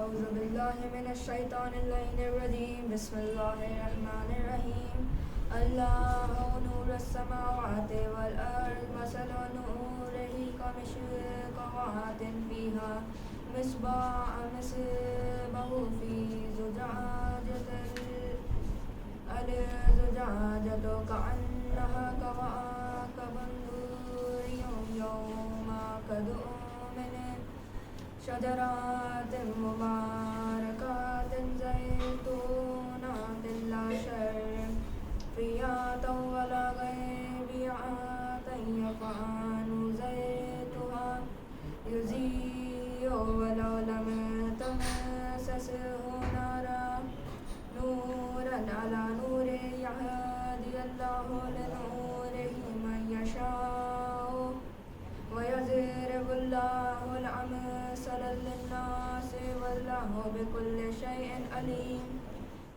أعوذ بالله من الشيطان اللعين الرجيم بسم الله الرحمن الرحيم الله نور السماوات والأرض مثل نوره كمشكاة فيها مصباح في زجاجة الزجاجة كأنها كوكب دري يوقد من شجرات مباركات زيتونات لا شرقيات ولا غربيات يكاد زيتها يضيء ولو لم تمسسه نورا على نور يهدي الله لنوره من يشاء ويضرب الله الأمثال للناس والله بكل شيء عليم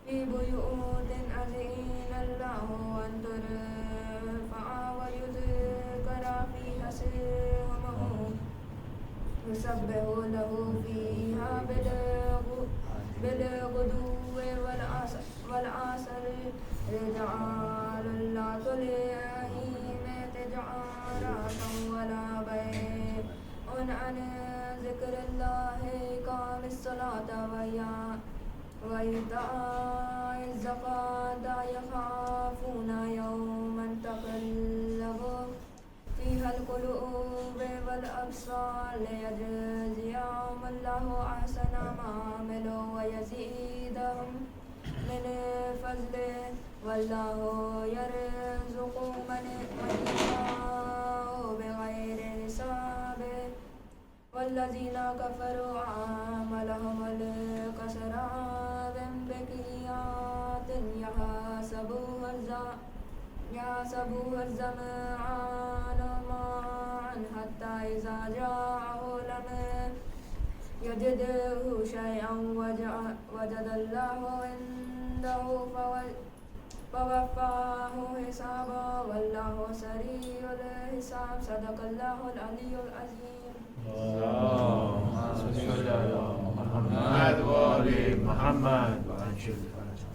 في بيوت أذن الله أن ترفع ويذكر فيها اسمه يسبح له فيها بالغدو والعصر رجال لا تلهيهم تجارة ولا بيع عن ذكر الله إقام الصلاة وإيتاء الزكاة يخافون يوما تقلب فيها القلوب والأبصار ليجزيهم الله أحسن ما عملوا ويزيدهم من فضله والله يرزق من يشاء بغير حساب والذين كفروا أعمالهم كسراب بقيعة يحسبه الظمآن ماء حتى إذا جاءه لم يجده شيئا وجد الله عنده فوفاه حسابا والله سريع الحساب صدق الله العلي العظيم. اللهم صل على محمد وآل محمد وعجل فرجهم.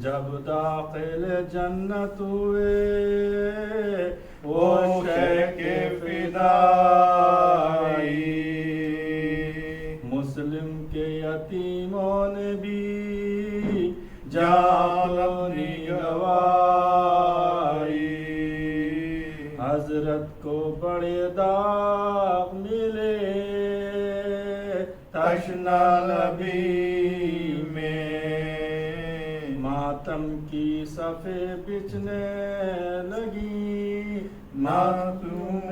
جب داخل جنت ہوئے وہ شیخ فدائی، مسلم کے یتیموں نے بھی جان اپنی گوائی، حضرت کو بڑے داغ ملے تشنا نبی میں، ماتم کی صفیں بچھنے لگی معصوم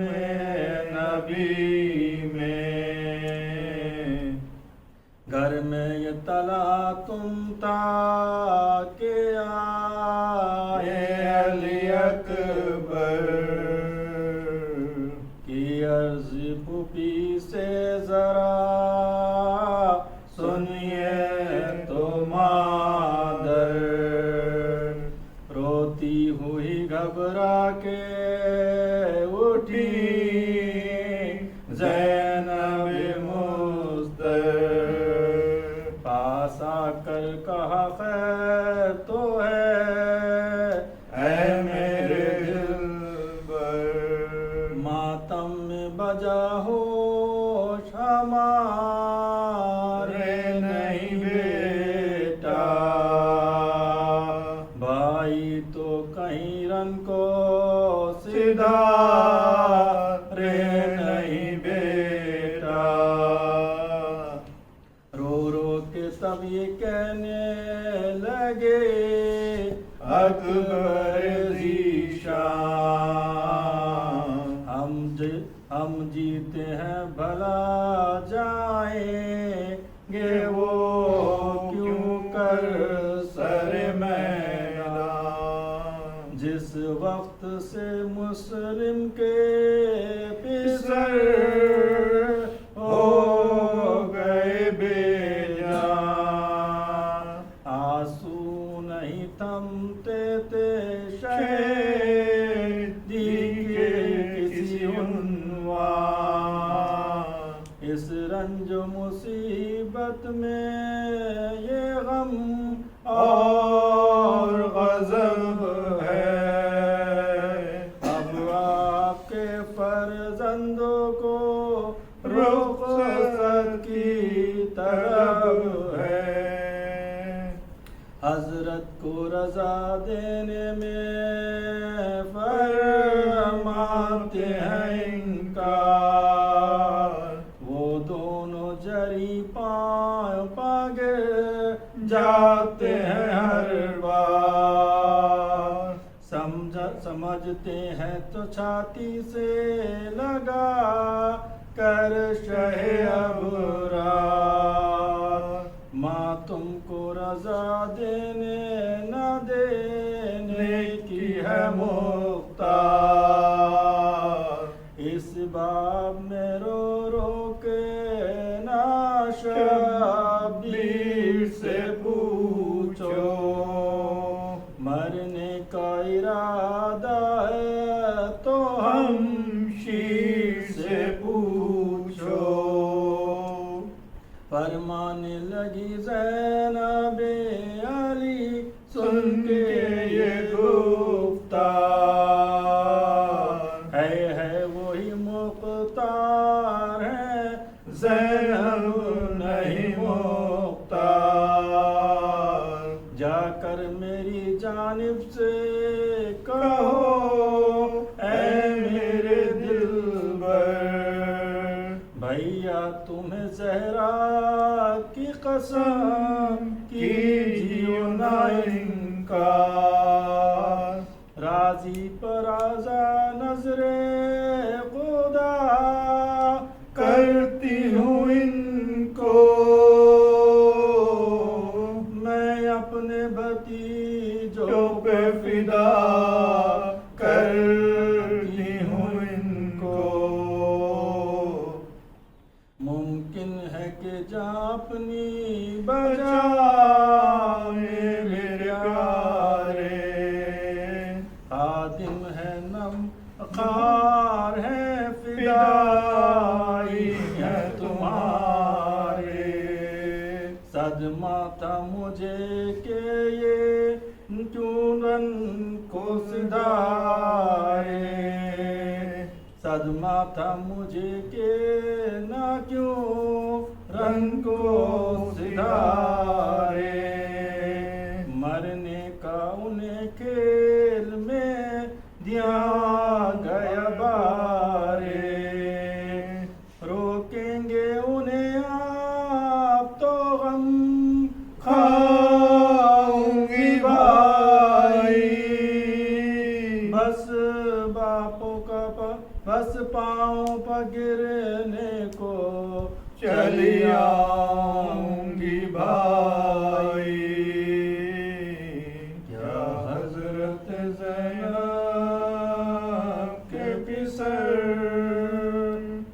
نبی میں، گھر میں یہ طلع تم تا کہ آئے علی اکبر کی عرض پھوپھی سے ذرا سنیے تو مادر، روتی ہوئی گھبرا کے اٹھی زینب مضطر، پاس آ کر کہا خیر تو ہے اے میرے دلبر، ماتم میں بجا ہوش ہمارے نہیں بیٹا، بھائی تو کہیں رن کو سدھا رے نہیں بیٹا، رو رو کے تب یہ کہنے لگے اکبر ذیشان، ہم جیتے ہیں بھلا جائیں گے وہ کیوں کر سر میدان، جس وقت سے مسلم کے پسر ہو گئے بے جان، آنسو نہیں تھمتے تھے شہیدی کے کسی عنوان، اس رنج و مصیبت میں یہ غم اور غضب ہے، اب آپ کے فرزندوں کو رخصت کی طلب ہے، حضرت کو رضا دینے میں فرماتے ہیں انکار، وہ دونوں جری پاگے جاتے ہیں ہر بار، سمجھتے ہیں تو چھاتی سے لگا کر شہ ابرار، ماں تم کو رضا دینے نہ دینے کی ہے مختار، اس باب میں رو رو کے شبیر سے پوچھو، مرنے کا ارادہ ہے تو ہم شیر سے پوچھو، فرمانے لگی زینب علی سن کے یہ گفتار، ہے وہی مختار ہے زینب نہیں مختار، جا کر میری جانب سے کہو اے میرے دلبر، بھیا تمہیں زہرا کی قسم کیجیو نہ انکار، راضی پر آزا نظر خدا کرتی ہوں ان کو، میں اپنے بھتیجوں پہ فدا کرتی ہوں ان کو، ممکن ہے کہ جہاں اپنی بجائے میرے پیارے، خادم ہے نم خار ہے فدائی ہے تمہارے، صدمہ تھا مجھے کہ یہ کیوں رن کو سدھارے. صدمہ تھا مجھے کہ نہ کیوں رن کو سدھارے. مرنے کا انہیں کھیل میں دیا گیا بارے. روکیں گے انہیں آپ تو غم کھاؤں گی بھائی. بس باپوں کا بس پاؤں پہ گرنے کو چلی آؤں گی بھائی. کیا حضرت زینب کے پسر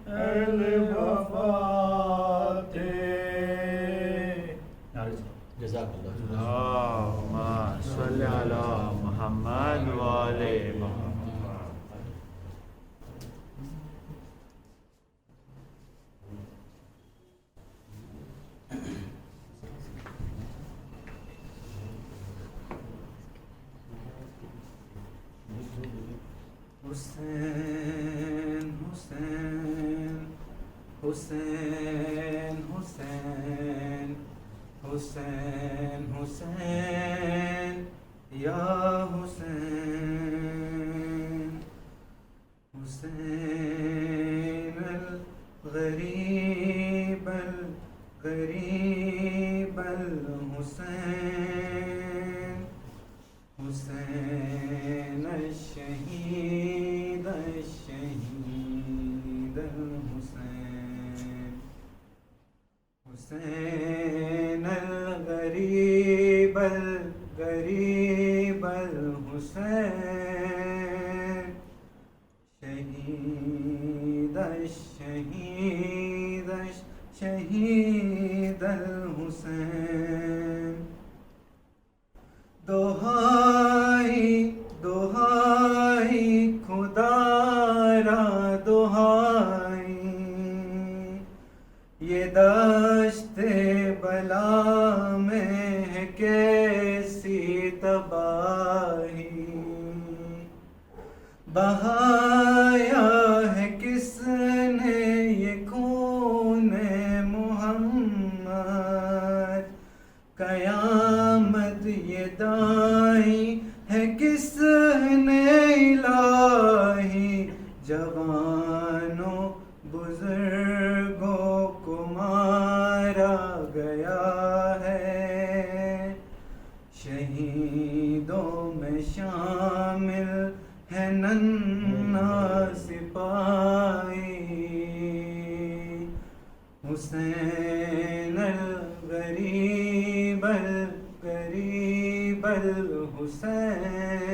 اہل وفا تھے. جزاک اللہ. اللہم صلی علی محمد و آل محمد. حسین حسین حسین حسین حسین حسین یا حسین. حسین الغریب الغریب الحسین. حسین الشہید الشہید الحسین. حسین الغریب الغریب الحسین. شہید الشہید الشہید الحسین. دہائی دہائی خدا را دہائی. یہ دشت بلا میں ہے کیسی تباہی. بہایا ہے کس نے یہ خون محمد. قیامت یہ دائی ہے کس نے الہی. جوانوں بزرگوں کو مارا گیا ہے. شہیدوں میں شامل ہے ننھا سپاہی. حسین الغریب الغریب الحسین.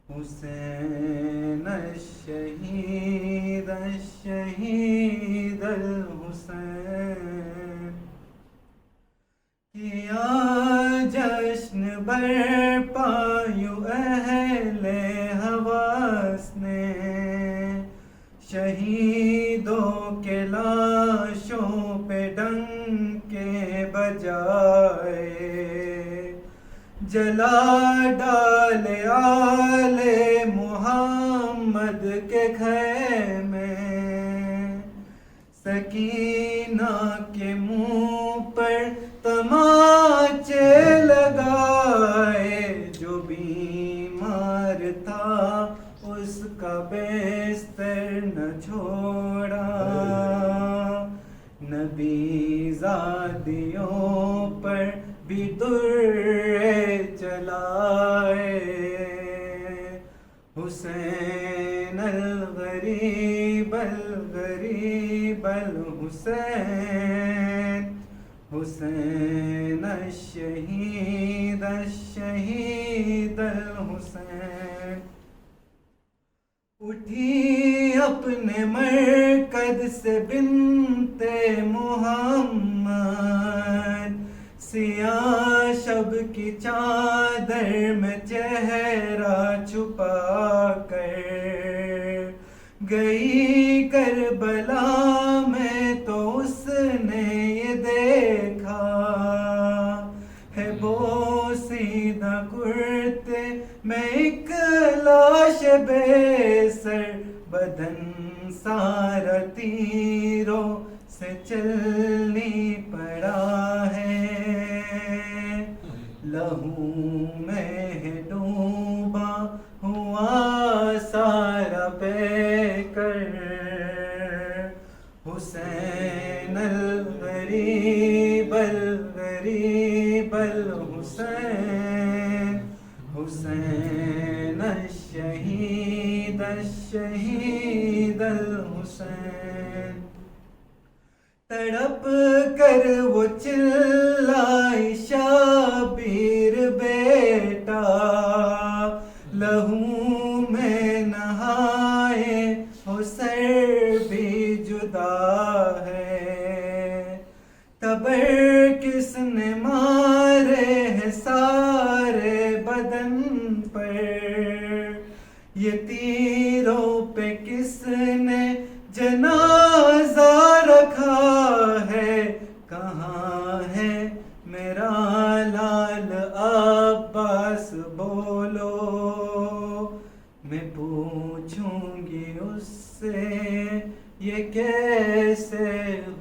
حسین الشہید الشہید الحسین. کیا جشن برپا یوں اہل حواس نے. شہیدوں کے لاشوں پہ ڈنکے بجائے. جلا ڈالے آل محمد کے خیمے. سکینہ کے منہ پر تماچے لگائے. جو بیمار تھا اس کا بستر نہ چھوڑا. نبی زادیوں پر بھی درے چلائے. حسین الغریب الغریب الحسین. حسین الشہید الشہید الحسین. اٹھی اپنے مرکز سے بنت محمد. سیاہ شب کی چادر میں چہرہ چھپا کر گئی کربلا میں. تو اس نے یہ دیکھا ہے بوسیدہ اڑتے میں ایک لاش بے سر بدن سارا تیروں سے چلنی پڑا ہے لہو میں ہے ڈوبا ہوا سارا بے کر حسین الغریب الغریب الحسین حسین الشہید الشہید الحسین تڑپ کر وہ چلائی شبیر بیٹا لہو میں نہائے وہ سر بھی جدا ہے تبر کس نے مارے ہیں سارے بدن پر یہ تیروں پہ کس نے جنازہ رکھا ہے کہاں ہے میرا لال عباس بولو میں پوچھوں گی اس سے یہ کیسے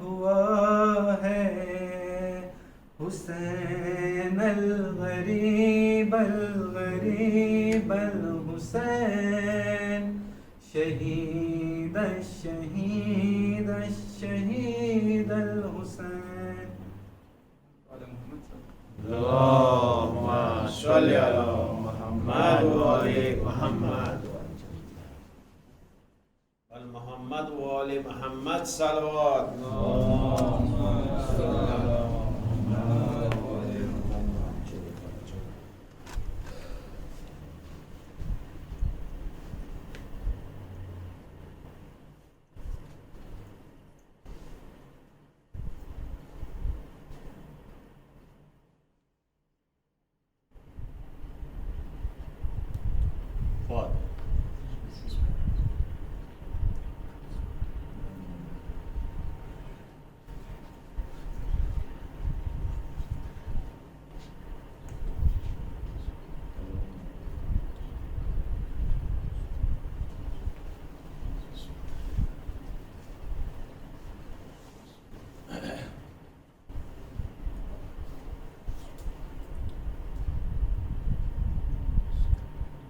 ہوا ہے حسین الغریب الغریب الحسین شہید الشہید الشہید الحسین اللہم صلی علی محمد وعلی محمد محمد وعلی محمد صلوات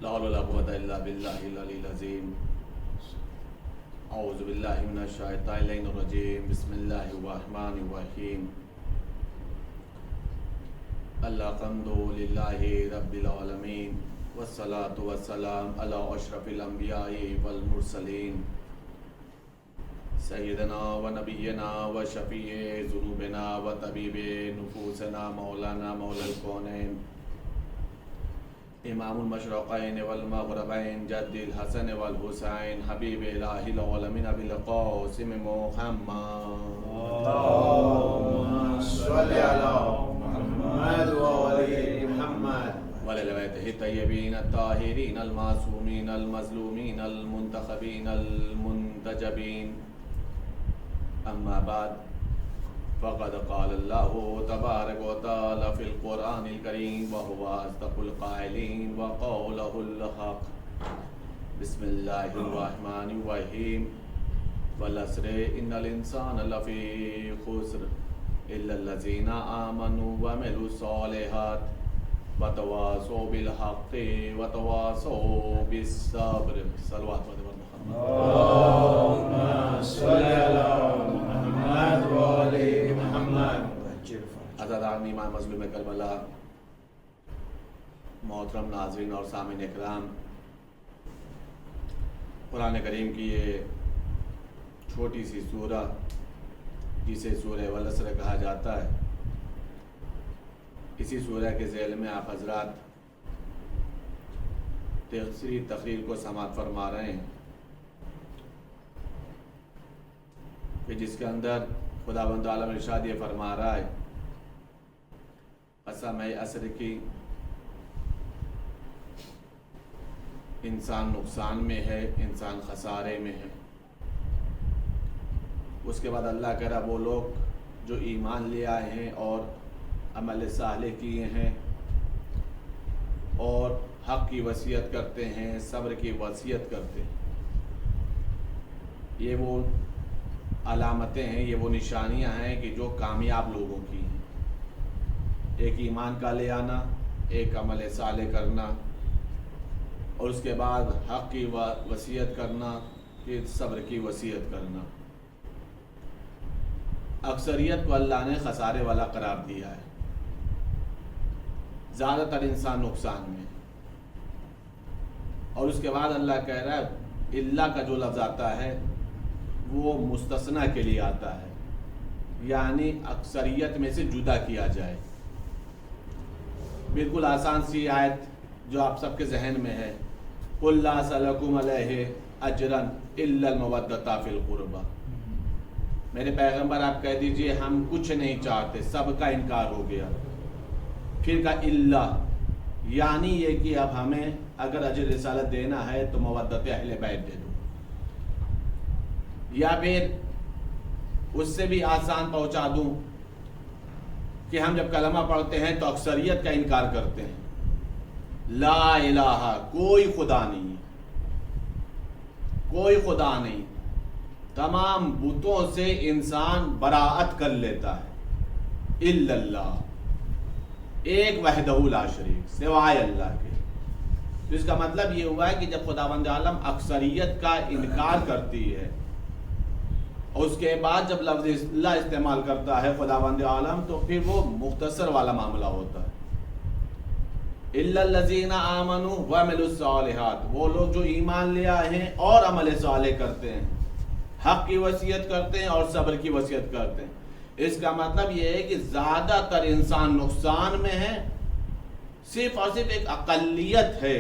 لا حول ولا قوة إلا بالله العلي العظيم أعوذ بالله من الشيطان الرجيم بسم الله الرحمن الرحيم الحمد لله رب العالمين والصلاة والسلام على أشرف الأنبياء والمرسلين سيدنا ونبينا وشفيع ذنوبنا وطبيب نفوسنا مولانا مولى الكونين امام المشرقین والمغربین جد الحسن والحسین حبیب الہ العالمین ابی القاسم محمد اللہم صلی علی محمد وعلی محمد وعلی بیتہ الطیبین الطاہرین المعصومین المظلومین المنتخبین المنتجبین اما بعد فقد قال الله تبارك وتعالى في القرآن الكريم وهو أصدق القائلين وقوله الحق بسم الله الرحمن الرحيم والعصر إن الإنسان لفي خسر إلا الذين آمنوا وعملوا الصالحات وتواصوا بالحق وتواصوا بالصبر صلوات محمد اللہم صلی علی محمد وعلی محمد عزیزان ایمان مظلوم کربلا محترم ناظرین اور سامعین اکرام قرآن کریم کی یہ چھوٹی سی سورہ جسے سورہ والعصر کہا جاتا ہے اسی سورہ کے ذیل میں آپ حضرات تفسیری تقریر کو سماعت فرما رہے ہیں کہ جس کے اندر خداوند عالم ارشاد یہ فرما رہا ہے قسم عصر کی انسان نقصان میں ہے انسان خسارے میں ہے اس کے بعد اللہ کہہ رہا وہ لوگ جو ایمان لے آئے ہیں اور عمل صالح کیے ہیں اور حق کی وصیت کرتے ہیں، صبر کی وصیت کرتے ہیں۔ یہ وہ علامتیں ہیں، یہ وہ نشانیاں ہیں کہ جو کامیاب لوگوں کی ہیں۔ ایک ایمان کا لے آنا، ایک عمل صالح کرنا، اور اس کے بعد حق کی وصیت کرنا، پھر صبر کی وصیت کرنا۔ اکثریت کو اللہ نے خسارے والا قرار دیا ہے، زیادہ تر انسان نقصان میں، اور اس کے بعد اللہ کہہ رہا ہے اللہ کا جو لفظ آتا ہے وہ مستثنیٰ کے لیے آتا ہے، یعنی اکثریت میں سے جدا کیا جائے۔ بالکل آسان سی آیت جو آپ سب کے ذہن میں ہے، قُلْ لَا أَسْأَلُكُمْ عَلَيْهِ أَجْرًا إِلَّا الْمَوَدَّةَ فِي الْقُرْبَى، میرے پیغمبر آپ کہہ دیجئے ہم کچھ نہیں چاہتے، سب کا انکار ہو گیا۔ پھر کہا اللہ، یعنی یہ کہ اب ہمیں اگر اجر رسالت دینا ہے تو مودت اہل بیت دے دو، یا پھر اس سے بھی آسان پہنچا دوں کہ ہم جب کلمہ پڑھتے ہیں تو اکثریت کا انکار کرتے ہیں، لا الہ، کوئی خدا نہیں، کوئی خدا نہیں، تمام بتوں سے انسان براءت کر لیتا ہے، الا اللہ، ایک وحدہ لا شریک، سوائے اللہ کے۔ تو اس کا مطلب یہ ہوا ہے کہ جب خداوند عالم اکثریت کا انکار کرتی ہے اور اس کے بعد جب لفظ اللہ استعمال کرتا ہے خداوند عالم، تو پھر وہ مختصر والا معاملہ ہوتا ہے، الا الذین آمنوا وعملوا الصالحات، وہ لوگ جو ایمان لے آئے ہیں اور عمل صالح کرتے ہیں، حق کی وصیت کرتے ہیں اور صبر کی وصیت کرتے ہیں۔ اس کا مطلب یہ ہے کہ زیادہ تر انسان نقصان میں ہے، صرف اور صرف ایک اقلیت ہے،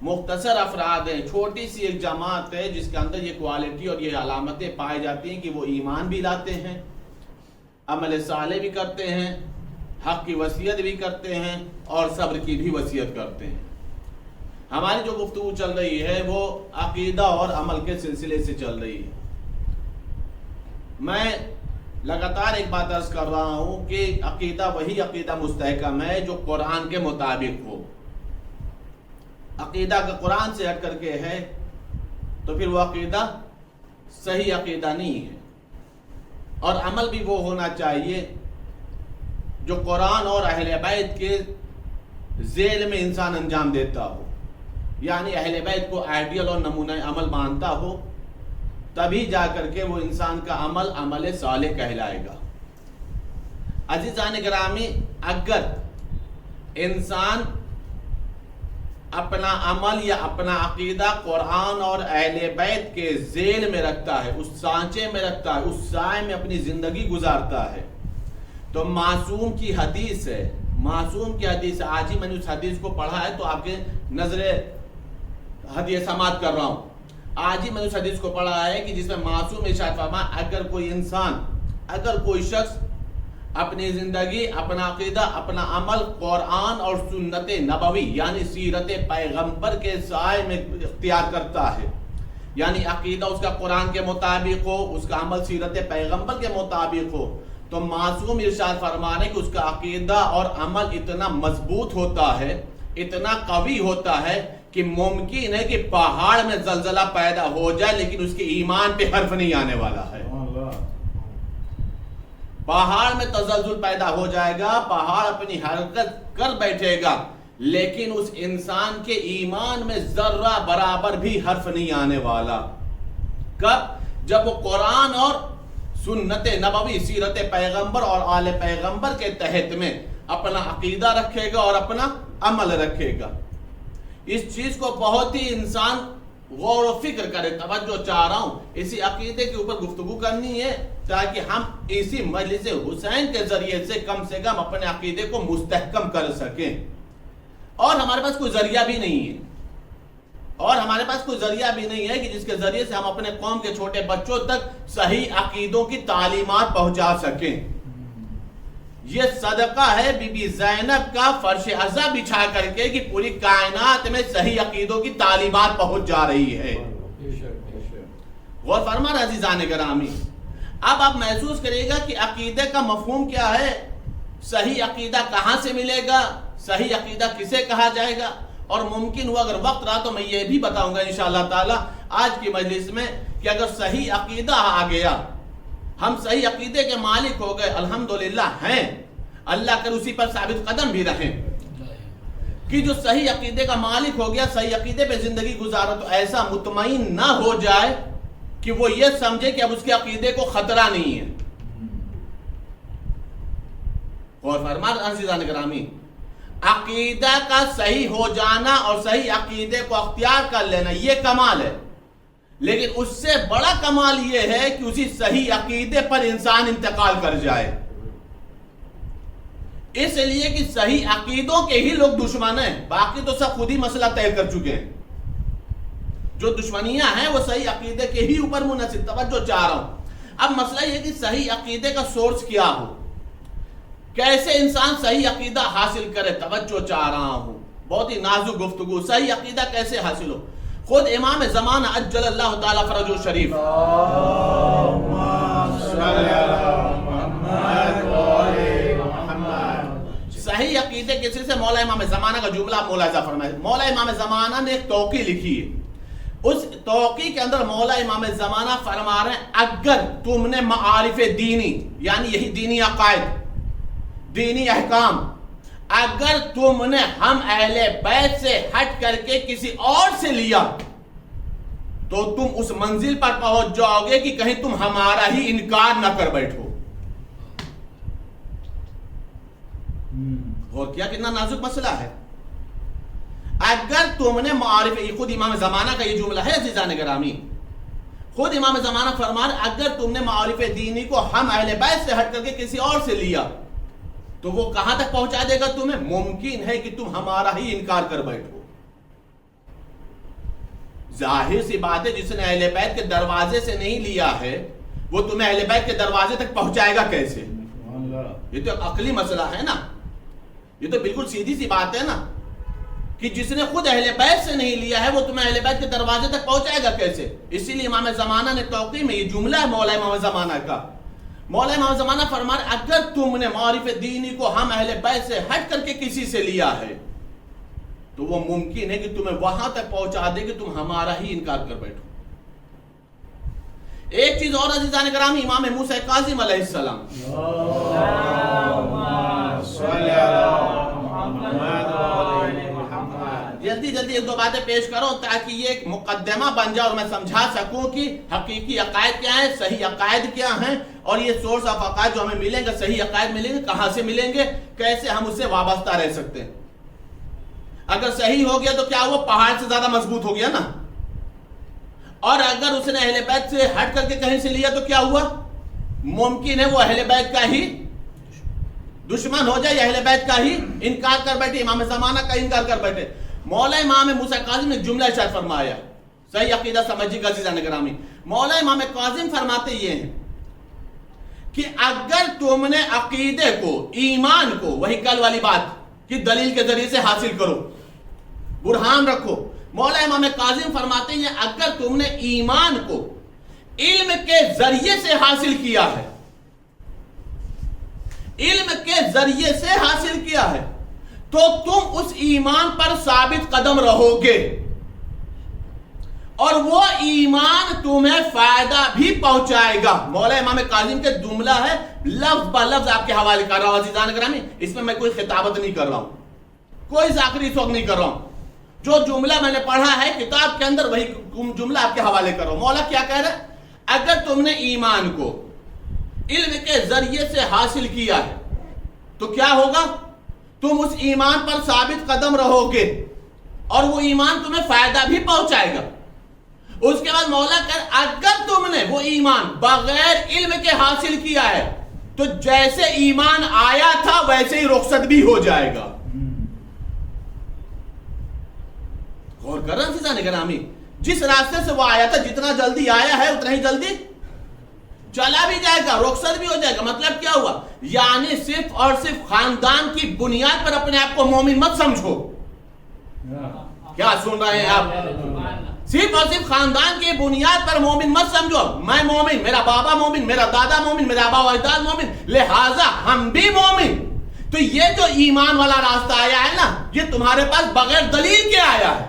مختصر افراد ہیں، چھوٹی سی ایک جماعت ہے جس کے اندر یہ کوالٹی اور یہ علامتیں پائی جاتی ہیں کہ وہ ایمان بھی لاتے ہیں، عمل صالح بھی کرتے ہیں، حق کی وصیت بھی کرتے ہیں اور صبر کی بھی وصیت کرتے ہیں۔ ہماری جو گفتگو چل رہی ہے وہ عقیدہ اور عمل کے سلسلے سے چل رہی ہے۔ میں لگاتار ایک بات عرض کر رہا ہوں کہ عقیدہ وہی عقیدہ مستحکم ہے جو قرآن کے مطابق ہو۔ عقیدہ کا قرآن سے ہٹ کر کے ہے تو پھر وہ عقیدہ صحیح عقیدہ نہیں ہے، اور عمل بھی وہ ہونا چاہیے جو قرآن اور اہل بیت کے ذیل میں انسان انجام دیتا ہو، یعنی اہل بیت کو آئیڈیل اور نمونہ عمل مانتا ہو، تبھی جا کر کے وہ انسان کا عمل عمل صالح کہلائے گا۔ عزیزان گرامی، اگر انسان اپنا عمل یا اپنا عقیدہ قرآن اور اہل بیت کے ذیل میں رکھتا ہے، اس سانچے میں رکھتا ہے، اس سائے میں اپنی زندگی گزارتا ہے، تو معصوم کی حدیث ہے، معصوم کی حدیث ہے، آج ہی میں نے اس حدیث کو پڑھا ہے تو آپ کے نظر حدیث سماعت کر رہا ہوں، آج ہی میں نے اس حدیث کو پڑھا ہے کہ جس میں معصوم ارشاد فرمایا، اگر کوئی انسان، اگر کوئی شخص اپنی زندگی، اپنا عقیدہ، اپنا عمل قرآن اور سنت نبوی یعنی سیرت پیغمبر کے سائے میں اختیار کرتا ہے، یعنی عقیدہ اس کا قرآن کے مطابق ہو، اس کا عمل سیرت پیغمبر کے مطابق ہو، تو معصوم ارشاد فرمانے کہ اس کا عقیدہ اور عمل اتنا مضبوط ہوتا ہے، اتنا قوی ہوتا ہے کہ ممکن ہے کہ پہاڑ میں زلزلہ پیدا ہو جائے لیکن اس کے ایمان پہ حرف نہیں آنے والا ہے۔ پہاڑ میں تزلزل پیدا ہو جائے گا، پہاڑ اپنی حرکت کر بیٹھے گا، لیکن اس انسان کے ایمان میں ذرہ برابر بھی حرف نہیں آنے والا۔ کب؟ جب وہ قرآن اور سنت نبوی، سیرت پیغمبر اور آل پیغمبر کے تحت میں اپنا عقیدہ رکھے گا اور اپنا عمل رکھے گا۔ اس چیز کو بہت ہی انسان غور و فکر کرے، توجہ چاہ رہا ہوں، اسی عقیدے کے اوپر گفتگو کرنی ہے تاکہ ہم اسی مجلس حسین کے ذریعے سے کم اپنے عقیدے کو مستحکم کر سکیں۔ اور ہمارے پاس کوئی ذریعہ بھی نہیں ہے، اور ہمارے پاس کوئی ذریعہ بھی نہیں ہے کہ جس کے ذریعے سے ہم اپنے قوم کے چھوٹے بچوں تک صحیح عقیدوں کی تعلیمات پہنچا سکیں۔ یہ صدقہ ہے بی بی زینب کا فرش عزا بچھا کر کے کہ پوری کائنات میں صحیح عقیدوں کی تعلیمات پہنچ جا رہی ہے۔ غور فرمان عزیزان گرامی، اب آپ محسوس کریے گا کہ عقیدے کا مفہوم کیا ہے، صحیح عقیدہ کہاں سے ملے گا، صحیح عقیدہ کسے کہا جائے گا، اور ممکن ہوا اگر وقت رہا تو میں یہ بھی بتاؤں گا انشاءاللہ تعالی آج کی مجلس میں کہ اگر صحیح عقیدہ آ گیا، ہم صحیح عقیدے کے مالک ہو گئے، الحمدللہ ہیں، اللہ کر اسی پر ثابت قدم بھی رہیں، کہ جو صحیح عقیدے کا مالک ہو گیا، صحیح عقیدے پہ زندگی گزارا تو ایسا مطمئن نہ ہو جائے کہ وہ یہ سمجھے کہ اب اس کے عقیدے کو خطرہ نہیں ہے۔ اور فرمان عزیزان گرامی، عقیدہ کا صحیح ہو جانا اور صحیح عقیدے کو اختیار کر لینا یہ کمال ہے، لیکن اس سے بڑا کمال یہ ہے کہ اسی صحیح عقیدے پر انسان انتقال کر جائے، اس لیے کہ صحیح عقیدوں کے ہی لوگ دشمن ہیں، باقی تو سب خود ہی مسئلہ طے کر چکے ہیں۔ جو دشمنیاں ہیں وہ صحیح عقیدے کے ہی اوپر منحصر، توجہ چاہ رہا ہوں۔ اب مسئلہ یہ کہ صحیح عقیدے کا سورس کیا ہو، کیسے انسان صحیح عقیدہ حاصل کرے، توجہ چاہ رہا ہوں، بہت ہی نازک گفتگو، صحیح عقیدہ کیسے حاصل ہو۔ خود امام زمانہ عجل اللہ تعالی فرجہ الشریف صحیح عقیدے کسی سے مولا امام زمانہ کا جملہ ملاحظہ فرمائے۔ مولا امام زمانہ نے ایک توقی لکھی ہے، اس توقی کے اندر مولا امام زمانہ فرما رہے ہیں اگر تم نے معارف دینی، یعنی یہی دینی عقائد، دینی احکام، اگر تم نے ہم اہل بیت سے ہٹ کر کے کسی اور سے لیا تو تم اس منزل پر پہنچ جاؤ گے کہ کہیں تم ہمارا ہی انکار نہ کر بیٹھو۔ اور کیا کتنا نازک مسئلہ ہے۔ اگر تم نے معارف، یہ خود امام زمانہ کا یہ جملہ ہے عزیزان گرامی، خود امام زمانہ فرمان اگر تم نے معارف دینی کو ہم اہل بیت سے ہٹ کر کے کسی اور سے لیا تو وہ کہاں تک پہنچا دے گا تمہیں؟ ممکن ہے کہ تم ہمارا ہی انکار کر بیٹھو۔ ظاہر سی بات ہے جس نے اہل بیت کے دروازے سے نہیں لیا ہے وہ تمہیں اہل بیت کے دروازے تک پہنچائے گا کیسے؟ یہ تو عقلی مسئلہ ہے نا، یہ تو بالکل سیدھی سی بات ہے نا کہ جس نے خود اہل بیت سے نہیں لیا ہے وہ تمہیں اہل بیت کے دروازے تک پہنچائے گا کیسے؟ اسی لیے امام زمانہ نے توقی میں یہ جملہ ہے مولا امام زمانہ کا، مولا امام زمانہ فرما رہے اگر تم نے معارف دینی کو ہم اہل بیت سے ہٹ کر کے کسی سے لیا ہے تو وہ ممکن ہے کہ تمہیں وہاں تک پہنچا دے کہ تم ہمارا ہی انکار کر بیٹھو۔ ایک چیز اور عزیزان کرام، امام موسیٰ کاظم علیہ السلام جلدی جلدی ایک دو باتیں پیش کرو تاکہ یہ ایک مقدمہ بن جائے اور میں سمجھا سکوں کہ حقیقی عقائد کیا ہیں، صحیح عقائد کیا ہیں، اور یہ سورس آف عقائد جو ہمیں ملیں گے، صحیح عقائد ملیں گے، کہاں سے ملیں گے، کیسے ہم اس سے وابستہ رہ سکتے ہیں۔ اگر صحیح ہو گیا تو کیا وہ پہاڑ سے زیادہ مضبوط ہو گیا نا، اور اگر اس نے اہل بیت سے ہٹ کر کے کہیں سے لیا تو کیا ہوا؟ ممکن ہے وہ اہل بیت کا ہی دشمن ہو جائے، اہل بیت کا ہی انکار کر بیٹھے، امام زمانہ کا انکار کر بیٹھے۔ مولا امام موسیٰ کاظم نے جملہ ارشاد فرمایا، صحیح عقیدہ سمجھیے گا عزیزان گرامی، مولا امام کاظم فرماتے یہ ہیں کہ اگر تم نے عقیدے کو، ایمان کو، وہی کل والی بات کہ دلیل کے ذریعے سے حاصل کرو، برہان رکھو، مولا امام کاظم فرماتے ہیں اگر تم نے ایمان کو علم کے ذریعے سے حاصل کیا ہے، علم کے ذریعے سے حاصل کیا ہے تو تم اس ایمان پر ثابت قدم رہو گے، اور وہ ایمان تمہیں فائدہ بھی پہنچائے گا۔ مولا امام کاظم کے جملہ ہے، لفظ بہ لفظ آپ کے حوالے کر رہا ہوں عزیزان گرامی، اس میں کوئی خطابت نہیں کر رہا ہوں، کوئی ذاکری سوگ نہیں کر رہا ہوں، جو جملہ میں نے پڑھا ہے کتاب کے اندر وہی جملہ آپ کے حوالے کر رہا ہوں۔ مولا کیا کہہ رہا ہے؟ اگر تم نے ایمان کو علم کے ذریعے سے حاصل کیا ہے تو کیا ہوگا؟ تم اس ایمان پر ثابت قدم رہو گے اور وہ ایمان تمہیں فائدہ بھی پہنچائے گا۔ اس کے بعد مولا کہہ اگر تم نے وہ ایمان بغیر علم کے حاصل کیا ہے تو جیسے ایمان آیا تھا ویسے ہی رخصت بھی ہو جائے گا۔ غور کر رہے ہیں عزیزان گرامی، جس راستے سے وہ آیا تھا جتنا جلدی آیا ہے اتنا ہی جلدی چلا بھی جائے گا، رخصت بھی ہو جائے گا۔ مطلب کیا ہوا؟ یعنی صرف اور صرف خاندان کی بنیاد پر اپنے آپ کو مومن مت سمجھو۔ کیا سن رہے ہیں آپ؟ صرف اور صرف خاندان کی بنیاد پر مومن مت سمجھو، میں مومن، میرا بابا مومن، میرا دادا مومن، میرا آبا و اجداد مومن، لہٰذا ہم بھی مومن۔ تو یہ جو ایمان والا راستہ آیا ہے نا، یہ تمہارے پاس بغیر دلیل کے آیا ہے،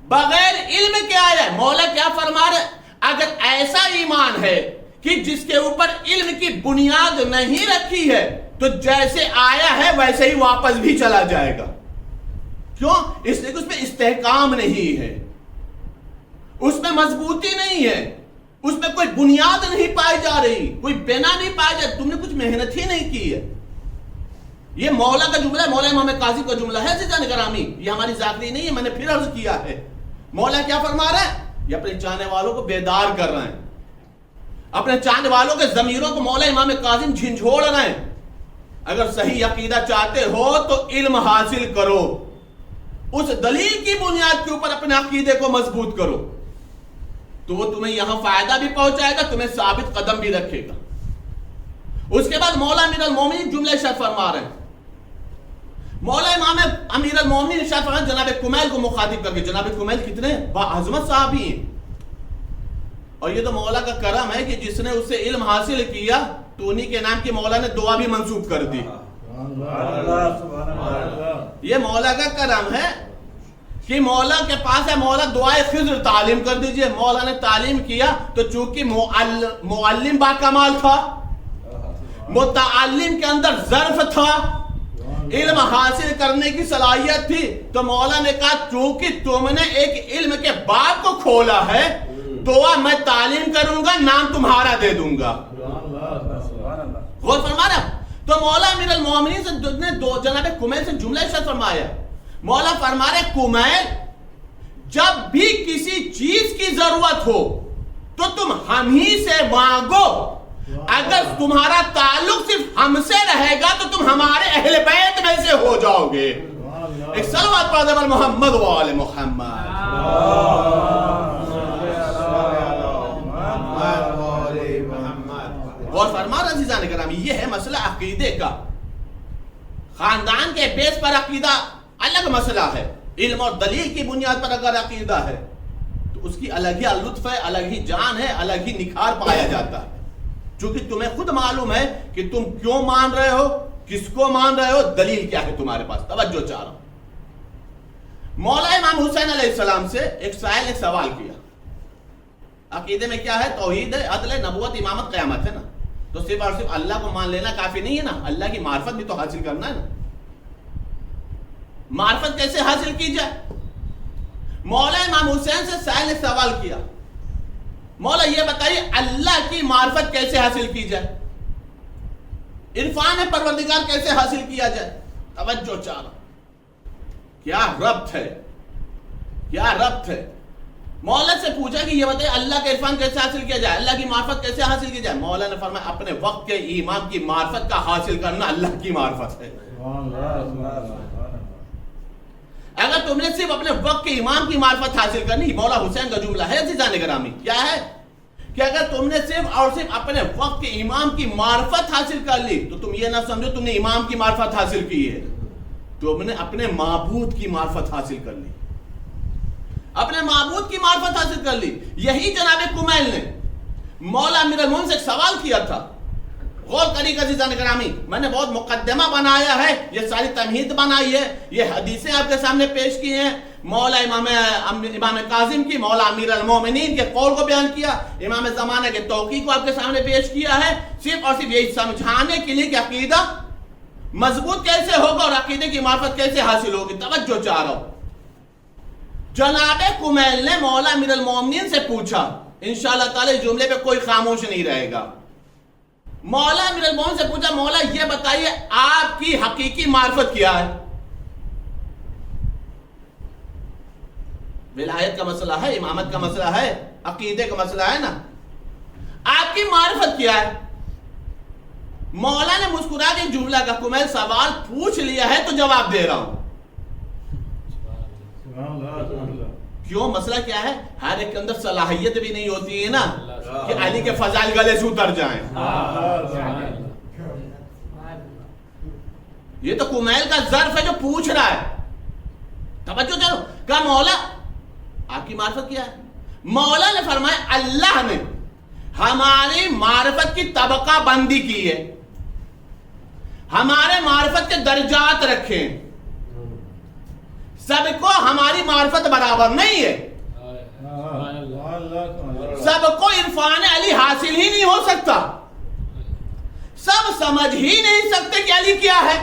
بغیر علم کے آیا ہے۔ مولا کیا فرما رہے؟ اگر ایسا ایمان ہے کہ جس کے اوپر علم کی بنیاد نہیں رکھی ہے تو جیسے آیا ہے ویسے ہی واپس بھی چلا جائے گا۔ کیوں؟ اس لیے کہ اس میں استحکام نہیں ہے، اس میں مضبوطی نہیں ہے، اس میں کوئی بنیاد نہیں پائی جا رہی، کوئی بنا نہیں پایا جا، تم نے کچھ محنت ہی نہیں کی ہے۔ یہ مولا کا جملہ ہے، مولا امام کاظم کا جملہ ہے عزیزان گرامی، یہ ہماری ذاکری نہیں ہے، میں نے پھر عرض کیا ہے۔ مولا کیا فرما رہا ہے؟ یہ اپنے چاہنے والوں کو بیدار کر رہے ہیں، اپنے چاہنے والوں کے ضمیروں کو مولا امام کاظم جھنجھوڑ رہے ہیں۔ اگر صحیح عقیدہ چاہتے ہو تو علم حاصل کرو، اس دلیل کی بنیاد کے اوپر اپنے عقیدے کو مضبوط کرو، تو وہ تمہیں یہاں فائدہ بھی پہنچائے گا، تمہیں ثابت قدم بھی رکھے گا۔ اس کے بعد مولا امیر المومنین جملہ ارشاد فرما رہے ہیں، مولا امام امیر المومنین ارشاد فرما رہے ہیں جناب کمیل کو مخاطب کر کے، جناب کمیل کتنے باعظمت صحابی ہیں، اور یہ تو مولا کا کرم ہے کہ جس نے اس سے علم حاصل کیا تو انہی کے نام کی مولا نے دعا بھی منسوب کر دی۔ یہ مولا کا کرم ہے کہ مولا کے پاس ہے، مولا دعائے خضر تعلیم کر دیجئے، مولا نے تعلیم کیا تو چونکہ معلم با کمال تھا، متعلم کے اندر ظرف تھا، علم حاصل کرنے کی صلاحیت تھی، تو مولا نے کہا چونکہ تم نے ایک علم کے باب کو کھولا ہے، دعا میں تعلیم کروں گا، نام تمہارا دے دوں گا۔ غور فرما رہا؟ تو مولا امیر المومنین سے جناب کمیل سے جملہ ارشاد فرمایا، مولا فرما رہے کمیل جب بھی کسی چیز کی ضرورت ہو تو تم ہم ہی سے مانگو، اگر تمہارا تعلق صرف ہم سے رہے گا تو تم ہمارے اہل بیت میں سے ہو جاؤ گے۔ ایک صلوات پڑھ دے محمد و آل محمد۔ اور فرما رہا عزیزان گرامی، یہ ہے مسئلہ عقیدے کا۔ خاندان کے بیس پر عقیدہ الگ مسئلہ ہے، علم اور دلیل کی بنیاد پر اگر عقیدہ ہے تو اس کی الگ ہی لطف ہے، الگ ہی جان ہے، الگ ہی نکھار پایا جاتا ہے، چونکہ تمہیں خود معلوم ہے کہ تم کیوں مان رہے ہو، کس کو مان رہے ہو، دلیل کیا ہے تمہارے پاس۔ توجہ چاہ رہا ہوں، مولا امام حسین علیہ السلام سے ایک سائل نے سوال کیا، عقیدے میں کیا ہے؟ توحید ہے، عدل ہے، نبوت، امامت، قیامت ہے نا، تو صرف اور صرف اللہ کو مان لینا کافی نہیں ہے نا، اللہ کی معرفت بھی تو حاصل کرنا ہے نا۔ معرفت کیسے حاصل کی جائے؟ مولا امام حسین سے سائل نے سوال کیا، مولا یہ بتائیے اللہ کی معرفت کیسے حاصل کی جائے، عرفان پروردگار کیسے حاصل کیا جائے؟ توجہ چاہ رہا، کیا ربط ہے، کیا ربط ہے؟ مولا سے پوچھا کہ یہ بتائیے اللہ کا عرفان کیسے حاصل کیا جائے، اللہ کی معرفت کیسے حاصل کی جائے؟ مولا نے فرمایا اپنے وقت کے امام کی معرفت کا حاصل کرنا اللہ کی معرفت ہے۔ اگر تم نے صرف اپنے وقت کے امام کی معرفت حاصل کرنی، مولا حسین کا جملہ ہے عزیزان گرامی، کیا ہے کہ اگر تم نے صرف اور صرف اپنے وقت کے امام کی معرفت حاصل کر لی تو تم یہ نہ سمجھو تم نے امام کی معرفت حاصل کی ہے، تم نے اپنے معبود کی معرفت حاصل کر لی، اپنے معبود کی معرفت حاصل کر لی۔ یہی جناب کمیل نے مولا امیر المومنین سے ایک سوال کیا تھا، غور کریے عزیزان گرامی، میں نے بہت مقدمہ بنایا ہے، یہ ساری تمہید بنائی ہے، یہ حدیثیں آپ کے سامنے پیش کی ہیں، مولا امام کاظم کی، مولا امیر المومنین کے قول کو بیان کیا، امام زمانہ کے توقیع کو آپ کے سامنے پیش کیا ہے، صرف اور صرف یہی سمجھانے کے لیے کہ عقیدہ مضبوط کیسے ہوگا اور عقیدے کی معرفت کیسے حاصل ہوگی۔ توجہ چاہ رہا ہوں، جناب کمیل نے مولا امیر المومنین سے پوچھا، انشاءاللہ تعالی اس جملے پہ کوئی خاموش نہیں رہے گا، مولا امیر المومنین سے پوچھا مولا یہ بتائیے آپ کی حقیقی معرفت کیا ہے؟ ولایت کا مسئلہ ہے، امامت کا مسئلہ ہے، عقیدے کا مسئلہ ہے نا، آپ کی معرفت کیا ہے؟ مولا نے مسکرا کے جملہ کا کمیل سوال پوچھ لیا ہے تو جواب دے رہا ہوں۔ کیوں؟ مسئلہ کیا ہے؟ ہر ایک کے اندر صلاحیت بھی نہیں ہوتی ہے نا کہ علی کے فضائل گلے سے اتر جائیں۔ یہ تو کمیل کا ظرف ہے جو پوچھ رہا ہے، توجہ چلو، کہا مولا آپ کی معرفت کیا ہے؟ مولا نے فرمایا اللہ نے ہماری معرفت کی طبقہ بندی کی ہے، ہمارے معرفت کے درجات رکھیں. سب کو ہماری معرفت برابر نہیں ہے. سب کو عرفان علی حاصل ہی نہیں ہو سکتا. سب سمجھ ہی نہیں سکتے کہ علی کیا ہے.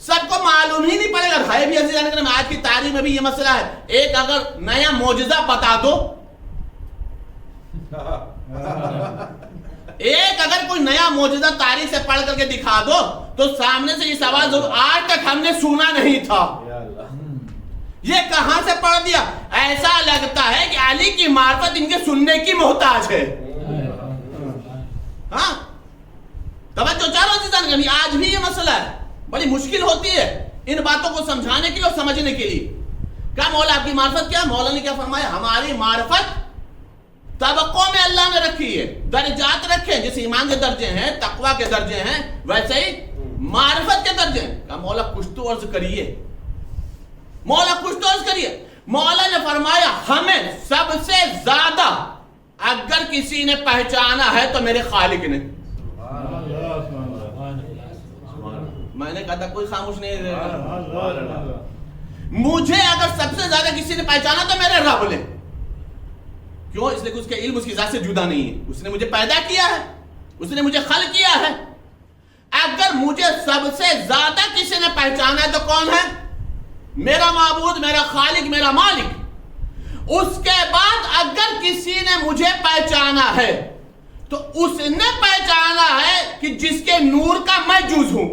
سب کو معلوم ہی نہیں پڑے گا. ہے بھی عزیزان کرام آج کی تاریخ میں بھی یہ مسئلہ ہے. ایک اگر نیا معجزہ بتا دو, ایک اگر کوئی نیا معجزہ تاریخ سے پڑھ کر کے دکھا دو تو سامنے سے یہ سوال ضرور, آج تک ہم نے سنا نہیں تھا, یہ کہاں سے پڑھ دیا. ایسا لگتا ہے کہ علی کی معرفت ان کے سننے کی محتاج ہے. ہاں توجہ چاروں عزیزان کرام, آج بھی یہ مسئلہ ہے. بڑی مشکل ہوتی ہے ان باتوں کو سمجھانے کے لیے اور سمجھنے کے لیے. کیا مولا آپ کی معرفت کیا؟ مولا نے کیا فرمایا؟ ہماری معرفت طبقوں میں اللہ نے رکھی ہے, درجات رکھے. جیسے ایمان کے درجے ہیں, تقوی کے درجے ہیں, ویسے ہی معرفت کے درجے ہیں. کہا مولا کچھ تو عرض کریے, مولا کچھ تو عرض کریے. مولا نے فرمایا ہمیں سب سے زیادہ اگر کسی نے پہچانا ہے تو میرے خالق نے. میں نے کہا تھا کوئی خاموش نہیں رہے. مجھے اگر سب سے زیادہ کسی نے پہچانا تو میرے رب نے. کیوں؟ اس لیے کہ اس کے علم اس کی ذات سے جدا نہیں ہے. اس نے مجھے پیدا کیا ہے, اس نے مجھے خلق کیا ہے. اگر مجھے سب سے زیادہ کسی نے پہچانا ہے تو کون ہے؟ میرا معبود, میرا خالق, میرا مالک. اس کے بعد اگر کسی نے مجھے پہچانا ہے تو اس نے پہچانا ہے کہ جس کے نور کا میں جز ہوں.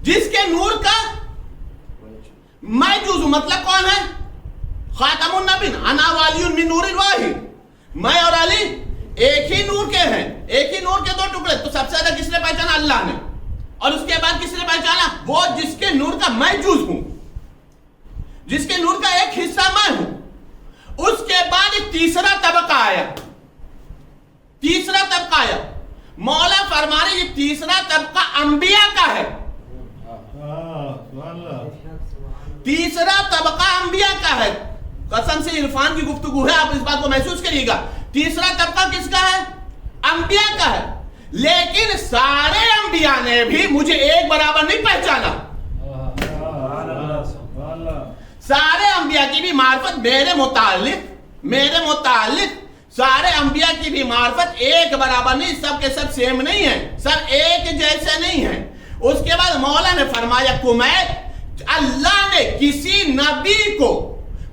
جس کے نور کا میں جز ہوں. مطلب کون ہے؟ خاتم النبین, انا والی من نور واحد. میں اور علی ایک ہی نور کے ہیں, ایک ہی نور کے دو ٹکڑے. تو سب سے زیادہ کس نے پہچانا؟ اللہ نے. اور اس کے بعد کس نے پہچانا؟ وہ جس کے نور کا میں جز ہوں, جس کے نور کا ایک حصہ میں ہوں. اس کے بعد ایک تیسرا طبقہ آیا, تیسرا طبقہ آیا. مولا فرما رہے یہ تیسرا طبقہ انبیاء کا ہے. تیسرا طبقہ انبیاء کا ہے. قسم سے عرفان کی گفتگو ہے, آپ اس بات کو محسوس کریے گا. تیسرا طبقہ کس کا ہے؟ انبیاء کا ہے. لیکن سارے انبیاء نے بھی مجھے ایک برابر نہیں پہچانا. سارے انبیاء کی بھی معرفت میرے متعلق سارے انبیاء کی بھی معرفت ایک برابر نہیں, سب کے سب سیم نہیں ہیں, سب ایک جیسے نہیں ہیں. اس کے بعد مولا نے فرمایا کمیت, اللہ نے کسی نبی کو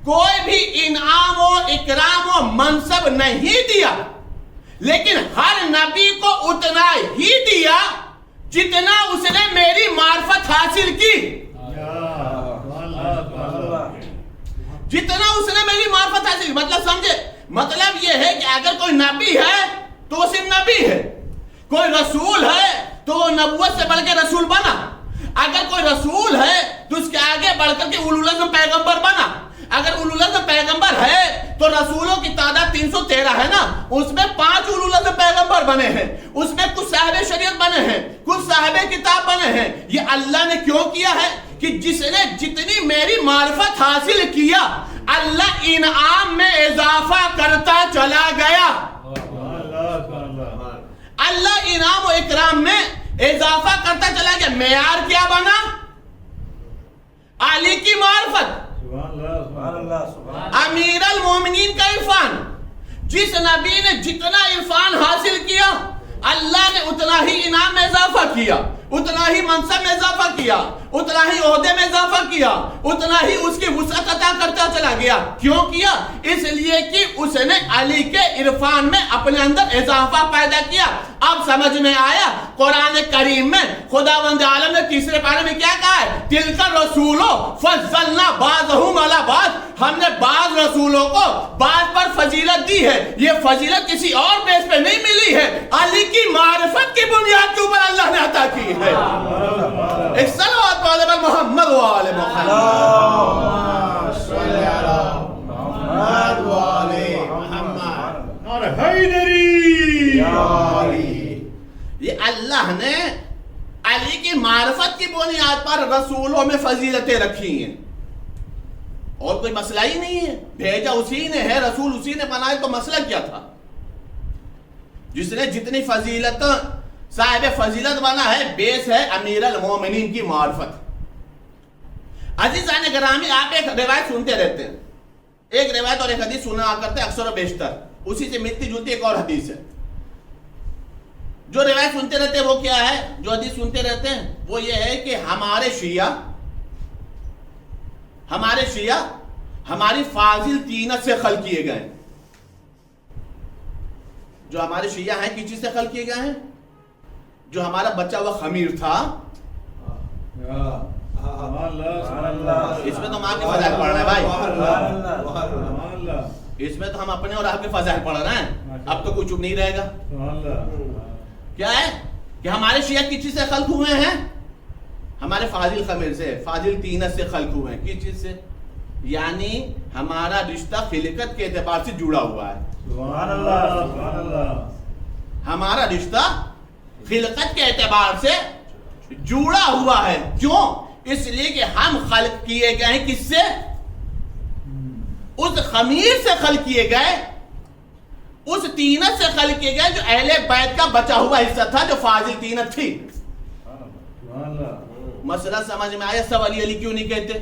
کوئی بھی انعام و اکرام و منصب نہیں دیا, لیکن ہر نبی کو اتنا ہی دیا جتنا اس نے میری معرفت حاصل کی. جتنا اس نے میری معرفت حاصل کی. مطلب سمجھے, مطلب یہ ہے کہ اگر کوئی نبی ہے تو وہ صرف نبی ہے, کوئی رسول ہے تو وہ نبوت سے بڑھ کے رسول بنا, اگر کوئی رسول ہے تو اس کے آگے بڑھ کر کے اولو العزم پیغمبر بنا. اگر اولو العزم پیغمبر ہے تو رسولوں کی تعداد 313 ہے نا, اس میں 5 اولو العزم پیغمبر بنے ہیں, اس میں کچھ صاحب شریعت بنے ہیں, کچھ صاحب کتاب بنے ہیں. یہ اللہ نے کیوں کیا ہے کہ جس نے جتنی میری معرفت حاصل کیا اللہ انعام میں اضافہ کرتا چلا گیا. اللہ انعام و اکرام میں اضافہ کرتا چلا گیا. معیار کیا بنا؟ علی کی معرفت, امیر المومنین کا عرفان. جس نبی نے جتنا عرفان حاصل کیا اللہ نے اتنا ہی انعام میں اضافہ کیا, اتنا ہی منصب میں اضافہ کیا, اتنا ہی عہدے میں اضافہ کیا, اتنا ہی اس کی وسعت عطا کرتا چلا گیا. کیوں کیا؟ اس لیے کہ اس نے علی کے عرفان میں اپنے اندر اضافہ پیدا کیا. اب سمجھ میں آیا قرآن کریم میں خداوند عالم نے تیسرے پارے میں کیا کہا ہے؟ تلک الرسولو فضلنا بعضهم علی بعض, ہم نے بعض رسولوں کو بعض پر فضیلت دی ہے. یہ فضیلت کسی اور بیس پہ نہیں ملی ہے, علی کی معرفت کی بنیاد کے اوپر اللہ نے عطا کی ہے. ایک صلوات والے پر محمد والے محمد صلی اللہ محمد والے محمد اور حیدری. یہ اللہ نے علی کی معرفت کی بنیاد پر رسولوں میں فضیلتیں رکھی ہیں, اور کوئی مسئلہ ہی نہیں ہے. بھیجا اسی نے ہے, رسول اسی نے بنائے, تو مسئلہ کیا تھا؟ جس نے جتنی فضیلت صاحب فضیلت بنا ہے، بیس ہے امیر المومنین کی معرفت. عزیزان گرامی، آپ ایک روایت سنتے رہتے ہیں، ایک روایت اور ایک حدیث سنا کرتے ہیں اکثر و بیشتر، اسی سے ملتی جلتی ایک اور حدیث ہے. جو روایت سنتے رہتے ہیں وہ کیا ہے، جو حدیث سنتے رہتے ہیں وہ یہ ہے کہ ہمارے شیعہ ہماری فاضل طینت سے خلق کیے گئے ہیں. جو ہمارے شیعہ ہیں کس چیز سے خلق کیے گئے ہیں؟ جو ہمارا بچہ وہ خمیر تھا، اس میں تو ہم آپ کے فضائل پڑھ رہے ہیں بھائی، اس میں تو ہم اپنے اور آپ کے فضائل پڑھ رہے ہیں. اب تو کوئی چپ نہیں رہے گا. کیا ہے کہ ہمارے شیعہ کس چیز سے خلق ہوئے ہیں؟ ہمارے فاضل خمیر سے، فاضل طینت سے خلق ہوئے ہیں. کس چیز سے؟ یعنی ہمارا رشتہ خلقت کے اعتبار سے جڑا ہوا ہے. سبحان اللہ، سبحان اللہ. ہمارا رشتہ خلقت کے اعتبار سے جڑا ہوا ہے. کیوں؟ اس لیے کہ ہم خلق کیے گئے ہیں کس سے؟ اس خمیر سے خلق کیے گئے، اس طینت سے خلق کیے گئے جو اہل بیت کا بچا ہوا حصہ تھا، جو فاضل طینت تھی. سبحان اللہ. مسئلہ سمجھ میں آیا؟ سب علی علی کیوں نہیں کہتے؟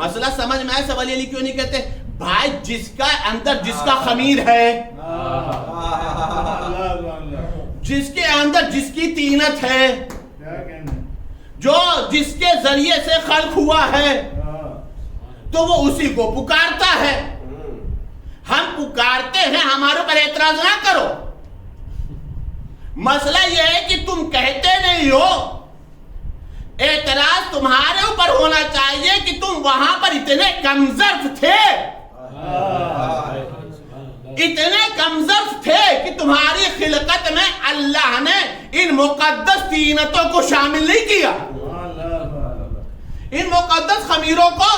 مسئلہ سمجھ میں آیا؟ سب علی علی کیوں نہیں کہتے؟ بھائی جس کا اندر جس کا خمیر ہے، جس کے اندر جس کی طینت ہے، جو جس کے ذریعے سے خلق ہوا ہے، تو وہ اسی کو پکارتا ہے. ہم پکارتے ہیں، ہمارے اوپر اعتراض نہ کرو. مسئلہ یہ ہے کہ تم کہتے نہیں ہو. اعتراض تمہارے اوپر ہونا چاہیے کہ تم وہاں پر اتنے کمزرف تھے، اتنے کمزرف تھے کہ تمہاری خلقت میں اللہ نے ان مقدس طینتوں کو شامل نہیں کیا، ان مقدس خمیروں کو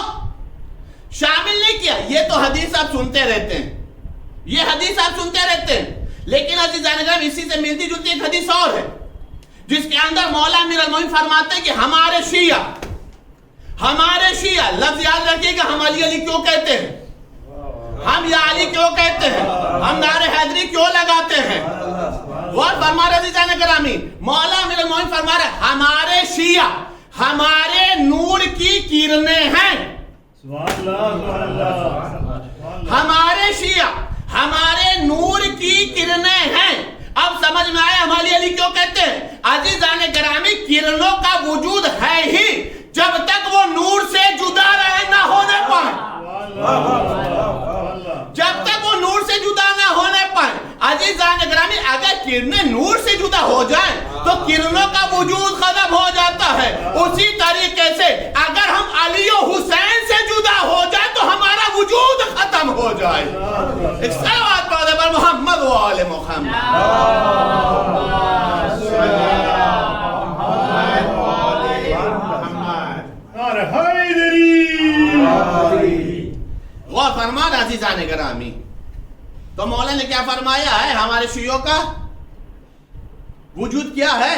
شامل نہیں کیا. یہ تو حدیث آپ سنتے رہتے ہیں، یہ حدیث آپ سنتے رہتے ہیں، لیکن عزیزان گرامی اسی سے ملتی جلتی ایک حدیث اور ہے جس کے اندر مولا امیر المومنین فرماتے ہیں کہ ہمارے شیعہ لفظ یاد رکھیے گا، ہم علی علی کیوں کہتے ہیں، ہم یا علی کیوں کہتے ہیں، ہم نعرہ حیدری کیوں لگاتے ہیں. غور فرما رہے عزیزان گرامی، مولا امیر المومنین فرما رہے ہمارے شیعہ ہمارے نور کی کرنیں ہیں. ہمارے شیعہ ہمارے نور کی کرنیں ہیں. اب سمجھ میں آیا ہم علی علی کیوں کہتے ہیں؟ عزیزان گرامی، کرنوں کا وجود ہے ہی جب تک وہ نور سے جدا رہے نہ ہونے پائیں، جب تک وہ نور سے جدا نہ ہونے پائیں. عزیزان گرامی، اگر کرنیں نور سے جدا ہو جائیں تو کرنوں کا وجود ختم ہو جاتا ہے. اسی طریقے سے اگر ہم علی و حسین سے جدا ہو جائیں تو ہمارا وجود ختم ہو جائے. ایک صلوات پڑھیں پر محمد و آل محمد. غور فرمان عزیزان گرامی، تو مولا نے کیا فرمایا ہے؟ ہمارے شیعوں کا وجود کیا ہے؟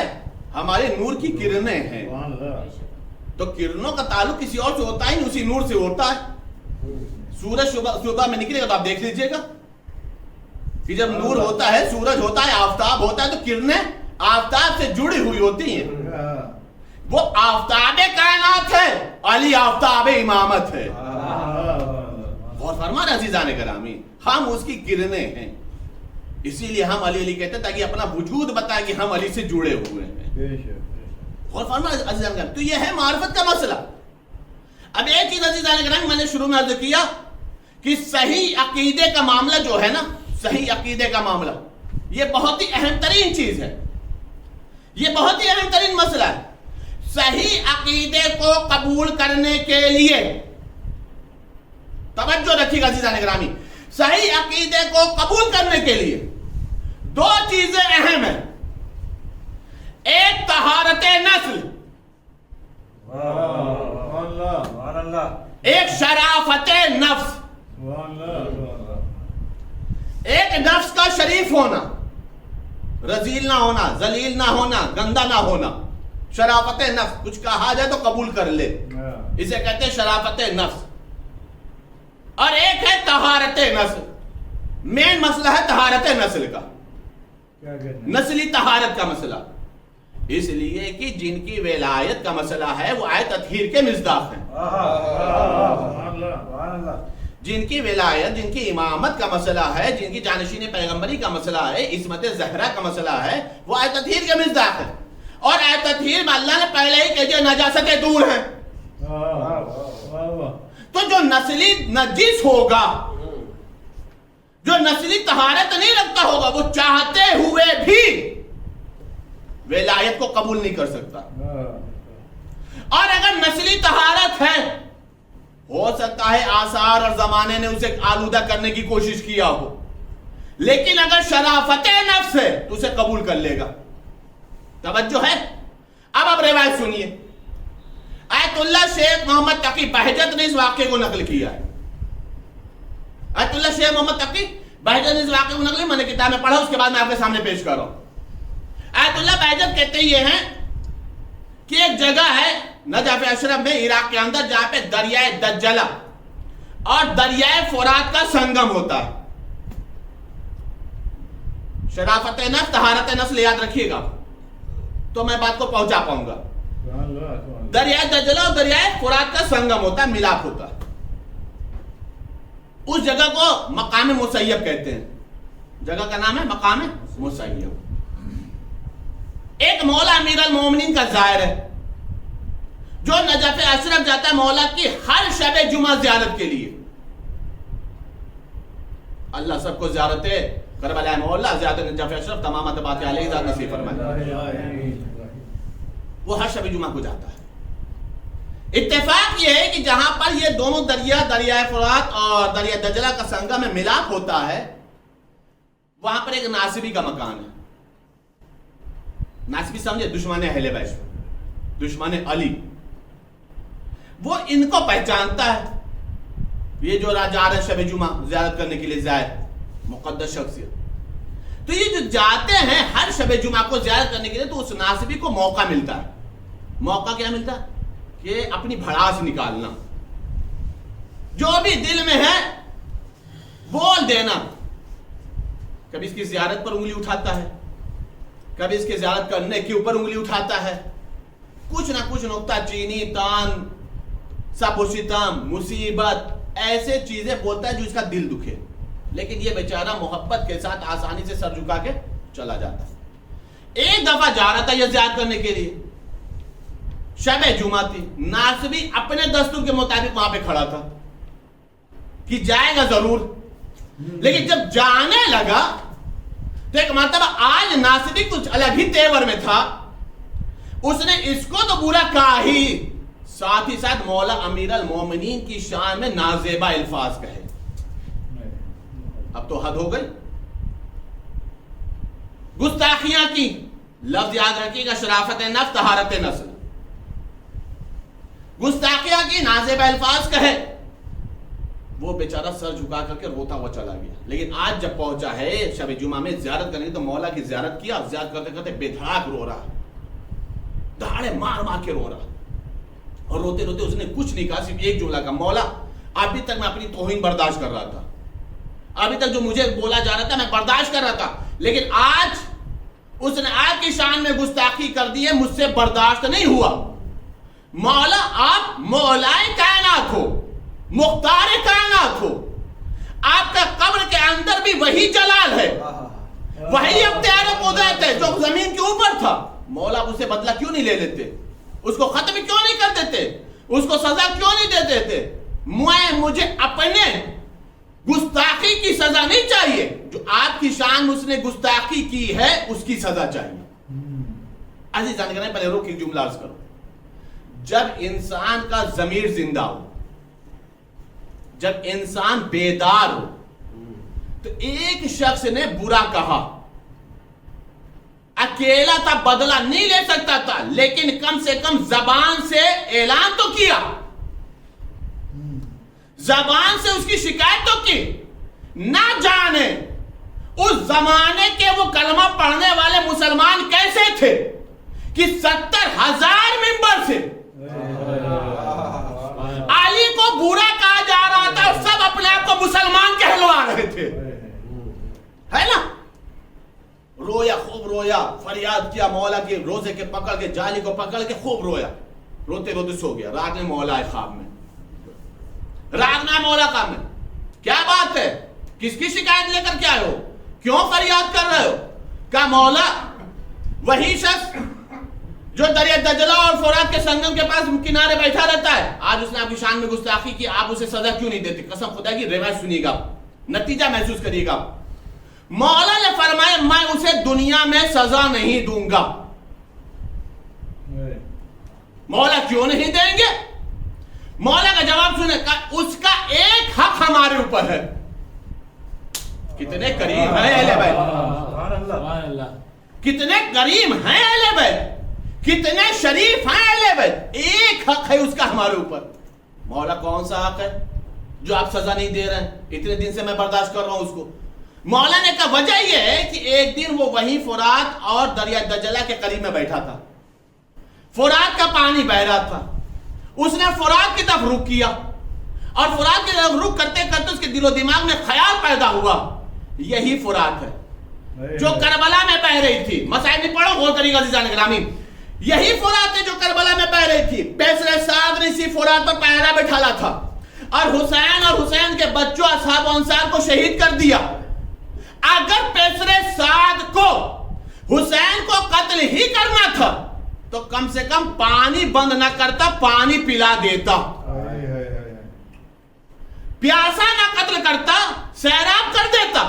ہمارے نور کی کرنیں ہیں. تو کرنوں کا تعلق کسی اور سے ہوتا ہی نہیں، اسی نور سے ہوتا ہے. سورج صبح میں نکلے گا تو آپ دیکھ لیجئے گا کہ جب نور ہوتا ہے، سورج ہوتا ہے، آفتاب ہوتا ہے، تو کرنیں آفتاب سے جڑی ہوئی ہوتی ہیں. وہ آفتاب کائنات ہے، علی آفتاب امامت ہے. اور فرمان عزیزان گرامی، ہم اس کی کرنیں ہیں، اسی لیے ہم علی علی کہتے ہیں تاکہ اپنا وجود بتائیں کہ ہم علی سے جڑے ہوئے ہیں. اور فرمان عزیزان گرامی، تو یہ ہے معرفت کا مسئلہ. اب ایک چیز عزیزان گرامی میں نے شروع میں عرض کیا کہ صحیح عقیدے کا معاملہ جو ہے نا، صحیح عقیدے کا معاملہ یہ بہت ہی اہم ترین چیز ہے، یہ بہت ہی اہم ترین مسئلہ ہے. صحیح عقیدے کو قبول کرنے کے لیے توجہ رکھیے گا عزیزان گرامی، صحیح عقیدے کو قبول کرنے کے لیے دو چیزیں اہم ہیں. ایک طہارت نسل، ایک شرافت نفس. ایک نفس کا شریف ہونا، رذیل نہ ہونا، ذلیل نہ ہونا، گندا نہ ہونا. شرافت نفس، کچھ کہا جائے تو قبول کر لے. اسے کہتے ہیں شرافت نفس، اور ایک ہے طہارت نسل. مین مسئلہ ہے طہارت نسل کا، نسلی طہارت کا مسئلہ. اس لیے کہ جن کی ولایت کا مسئلہ ہے وہ آیت تطہیر کے مصداق ہیں. جن کی ولایت، جن کی امامت کا مسئلہ ہے، جن کی جانشین پیغمبری کا مسئلہ ہے، عصمت زہرا کا مسئلہ ہے، وہ آیت تطہیر کے مصداق ہے. اور آیت تطہیر میں اللہ نے پہلے ہی کہہ دیا نجاستیں دور ہیں. تو جو نسلی نجس ہوگا، جو نسلی طہارت نہیں رکھتا ہوگا، وہ چاہتے ہوئے بھی ولایت کو قبول نہیں کر سکتا. اور اگر نسلی طہارت ہے، ہو سکتا ہے آثار اور زمانے نے اسے آلودہ کرنے کی کوشش کیا ہو، لیکن اگر شرافت نفس ہے تو اسے قبول کر لے گا. توجہ ہے؟ اب روایت سنیے. آیت اللہ شیخ محمد تقی بہجت نے اس واقعے کو نقل کیا ہے. آیت اللہ شیخ محمد تقی بہجت نے اس واقعے کو نقل کیا. میں نے کتاب میں پڑھا، اس کے بعد میں آپ کے سامنے پیش کر رہا ہوں. آیت اللہ بہجت کہتے یہ ہیں کہ ایک جگہ ہے نجف اشرف میں عراق کے اندر، جہاں پہ دریائے دجلہ اور دریائے فرات کا سنگم ہوتا ہے. شرافت نفس، طہارت نسل یاد رکھیے گا تو میں بات کو پہنچا پاؤں گا. دریائے دجلہ اور دریائے فرات کا سنگم ہوتا ہے، ملاپ ہوتا ہے. اس جگہ کو مقام مسیب کہتے ہیں. جگہ کا نام ہے مقام مسیب. ایک مولا امیر المومنین کا زائر ہے جو نجف اشرف جاتا ہے مولا کی ہر شب جمعہ زیارت کے لیے. اللہ سب کو زیارت کربلا مولا، زیارت نجف اشرف تمام اتباعات علیہ ذات نصیب فرمائے. وہ ہر شب جمعہ کو جاتا ہے. اتفاق یہ ہے کہ جہاں پر یہ دونوں دریا، دریائے فرات اور دریا دجلہ کا سنگم میں ملاپ ہوتا ہے، وہاں پر ایک ناصبی کا مکان ہے. ناصبی سمجھے؟ دشمن اہل بیت، دشمن علی. وہ ان کو پہچانتا ہے، یہ جو جا رہے شب جمعہ زیارت کرنے کے لیے زائر مقدس شخصیت. تو یہ جو جاتے ہیں ہر شب جمعہ کو زیارت کرنے کے لیے، تو اس ناصبی کو موقع ملتا ہے. موقع کیا ملتا ہے؟ کہ اپنی بھڑاس نکالنا، جو بھی دل میں ہے بول دینا. کبھی اس کی زیارت پر انگلی اٹھاتا ہے، کبھی اس کی زیارت کرنے کے اوپر انگلی اٹھاتا ہے. کچھ نہ کچھ نکتہ چینی، تان، سب و ستم، مصیبت، ایسے چیزیں بولتا ہے جو اس کا دل دکھے. لیکن یہ بیچارہ محبت کے ساتھ آسانی سے سر جھکا کے چلا جاتا ہے. ایک دفعہ جا رہا تھا یہ زیارت کرنے کے لیے، شب جمعہ تھی. ناصبی اپنے دستور کے مطابق وہاں پہ کھڑا تھا کہ جائے گا ضرور. لیکن جب جانے لگا تو ایک مرتبہ آج ناصبی کچھ الگ ہی تیور میں تھا. اس نے اس کو تو برا کہا ہی، ساتھ ہی ساتھ مولا امیر المومنین کی شان میں نازیبا الفاظ کہے. اب تو حد ہو گئی. گستاخیاں کی. لفظ یاد رکھیے گا، شرافت نفس، طہارت نسل. گستاخیاں کی، نازیبا الفاظ کہے. وہ بیچارہ سر جھکا کر کے روتا ہوا چلا گیا. لیکن آج جب پہنچا ہے شب جمعہ میں زیارت کرنے تو مولا کی زیارت کیا. زیارت کرتے کرتے بے دھڑاک رو رہا، دہاڑے مار مار کے رو رہا. اور روتے روتے اس نے کچھ نہیں کہا، صرف ایک جملہ کا، مولا ابھی تک میں اپنی توہین برداشت کر رہا تھا، ابھی تک جو مجھے بولا جا رہا تھا میں برداشت کر رہا تھا، لیکن آج اس نے آپ کی شان میں گستاخی کر دی ہے، مجھ سے برداشت نہیں ہوا. مولا آپ مولائے کائنات ہو، مختار کائنات ہو. آپ کا قبر کے اندر بھی وہی جلال ہے، وہی اختیار و قدرت ہے جو زمین کے اوپر تھا. مولا آپ اسے بدلہ کیوں نہیں لے لیتے؟ اس کو ختم کیوں نہیں کر دیتے؟ اس کو سزا کیوں نہیں دے دیتے؟ مجھے اپنے گستاخی کی سزا نہیں چاہیے، جو آپ کی شان میں اس نے گستاخی کی ہے اس کی سزا چاہیے. عزیزان گرامی، پہلے روک ایک جملہ عرض کرو. جب انسان کا ضمیر زندہ ہو، جب انسان بیدار ہو، تو ایک شخص نے برا کہا، اکیلا تھا، بدلہ نہیں لے سکتا تھا، لیکن کم سے کم زبان سے اعلان تو کیا، زبان سے اس کی شکایت تو کی. نہ جانے اس زمانے کے وہ کلمہ پڑھنے والے مسلمان کیسے تھے کہ 70,000 ممبر سے کو برا کہا جا رہا تھا سب اپنے آپ کو مسلمان کہلوا رہے تھے، ہے نا؟ رویا، خوب رویا، فریاد کیا مولا کے روزے کے پکڑ کے، جالی کو پکڑ کے خوب رویا، روتے روتے سو گیا۔ رات میں مولا آئے خواب میں، رات میں مولا خواب میں، کیا بات ہے، کس کی شکایت لے کر کے آئے ہو، کیوں فریاد کر رہے ہو؟ کہا مولا وہی شخص جو دریا دجلہ اور فرات کے سنگم کے پاس کنارے بیٹھا رہتا ہے، آج اس نے آپ کی شان میں گستاخی کی، آپ اسے سزا کیوں نہیں دیتے؟ قسم خدا کی روایت سنیے گا، نتیجہ محسوس کریے گا۔ مولا نے فرمایا میں اسے دنیا میں سزا نہیں دوں گا۔ مولا کیوں نہیں دیں گے؟ مولا کا جواب سنے، اس کا ایک حق ہمارے اوپر ہے۔ کتنے کریم ہیں اہل بیت، سبحان اللہ، کتنے کریم ہیں اہل بیت، کتنے شریف ہیں اہل بیت، ایک حق ہے اس کا ہمارے اوپر۔ مولا کون سا حق ہے جو آپ سزا نہیں دے رہے ہیں؟ اتنے دن سے میں برداشت کر رہا ہوں اس کو۔ مولا نے کہا وجہ یہ ہے کہ ایک دن وہ وہیں فرات اور دریا دجلہ کے قریب میں بیٹھا تھا، فرات کا پانی بہ رہا تھا، اس نے فرات کی طرف رخ کیا، اور فرات کی طرف رخ کرتے کرتے اس کے دل و دماغ میں خیال پیدا ہوا یہی فرات ہے جو کربلا میں بہ رہی تھی۔ مسائل نہیں پڑھو، غور کریے گا عزیزان گرامی، یہی فرات ہے جو کربلا میں بہ رہی تھی۔ پیسر سعد نے اسی فرات پر پہرا بٹھالا تھا، اور حسین کے بچوں اصحاب و انصار کو شہید کر دیا۔ اگر پیسر سعد کو حسین کو قتل ہی کرنا تھا تو کم سے کم پانی بند نہ کرتا، پانی پلا دیتا، پیاسا نہ قتل کرتا، سیراب کر دیتا۔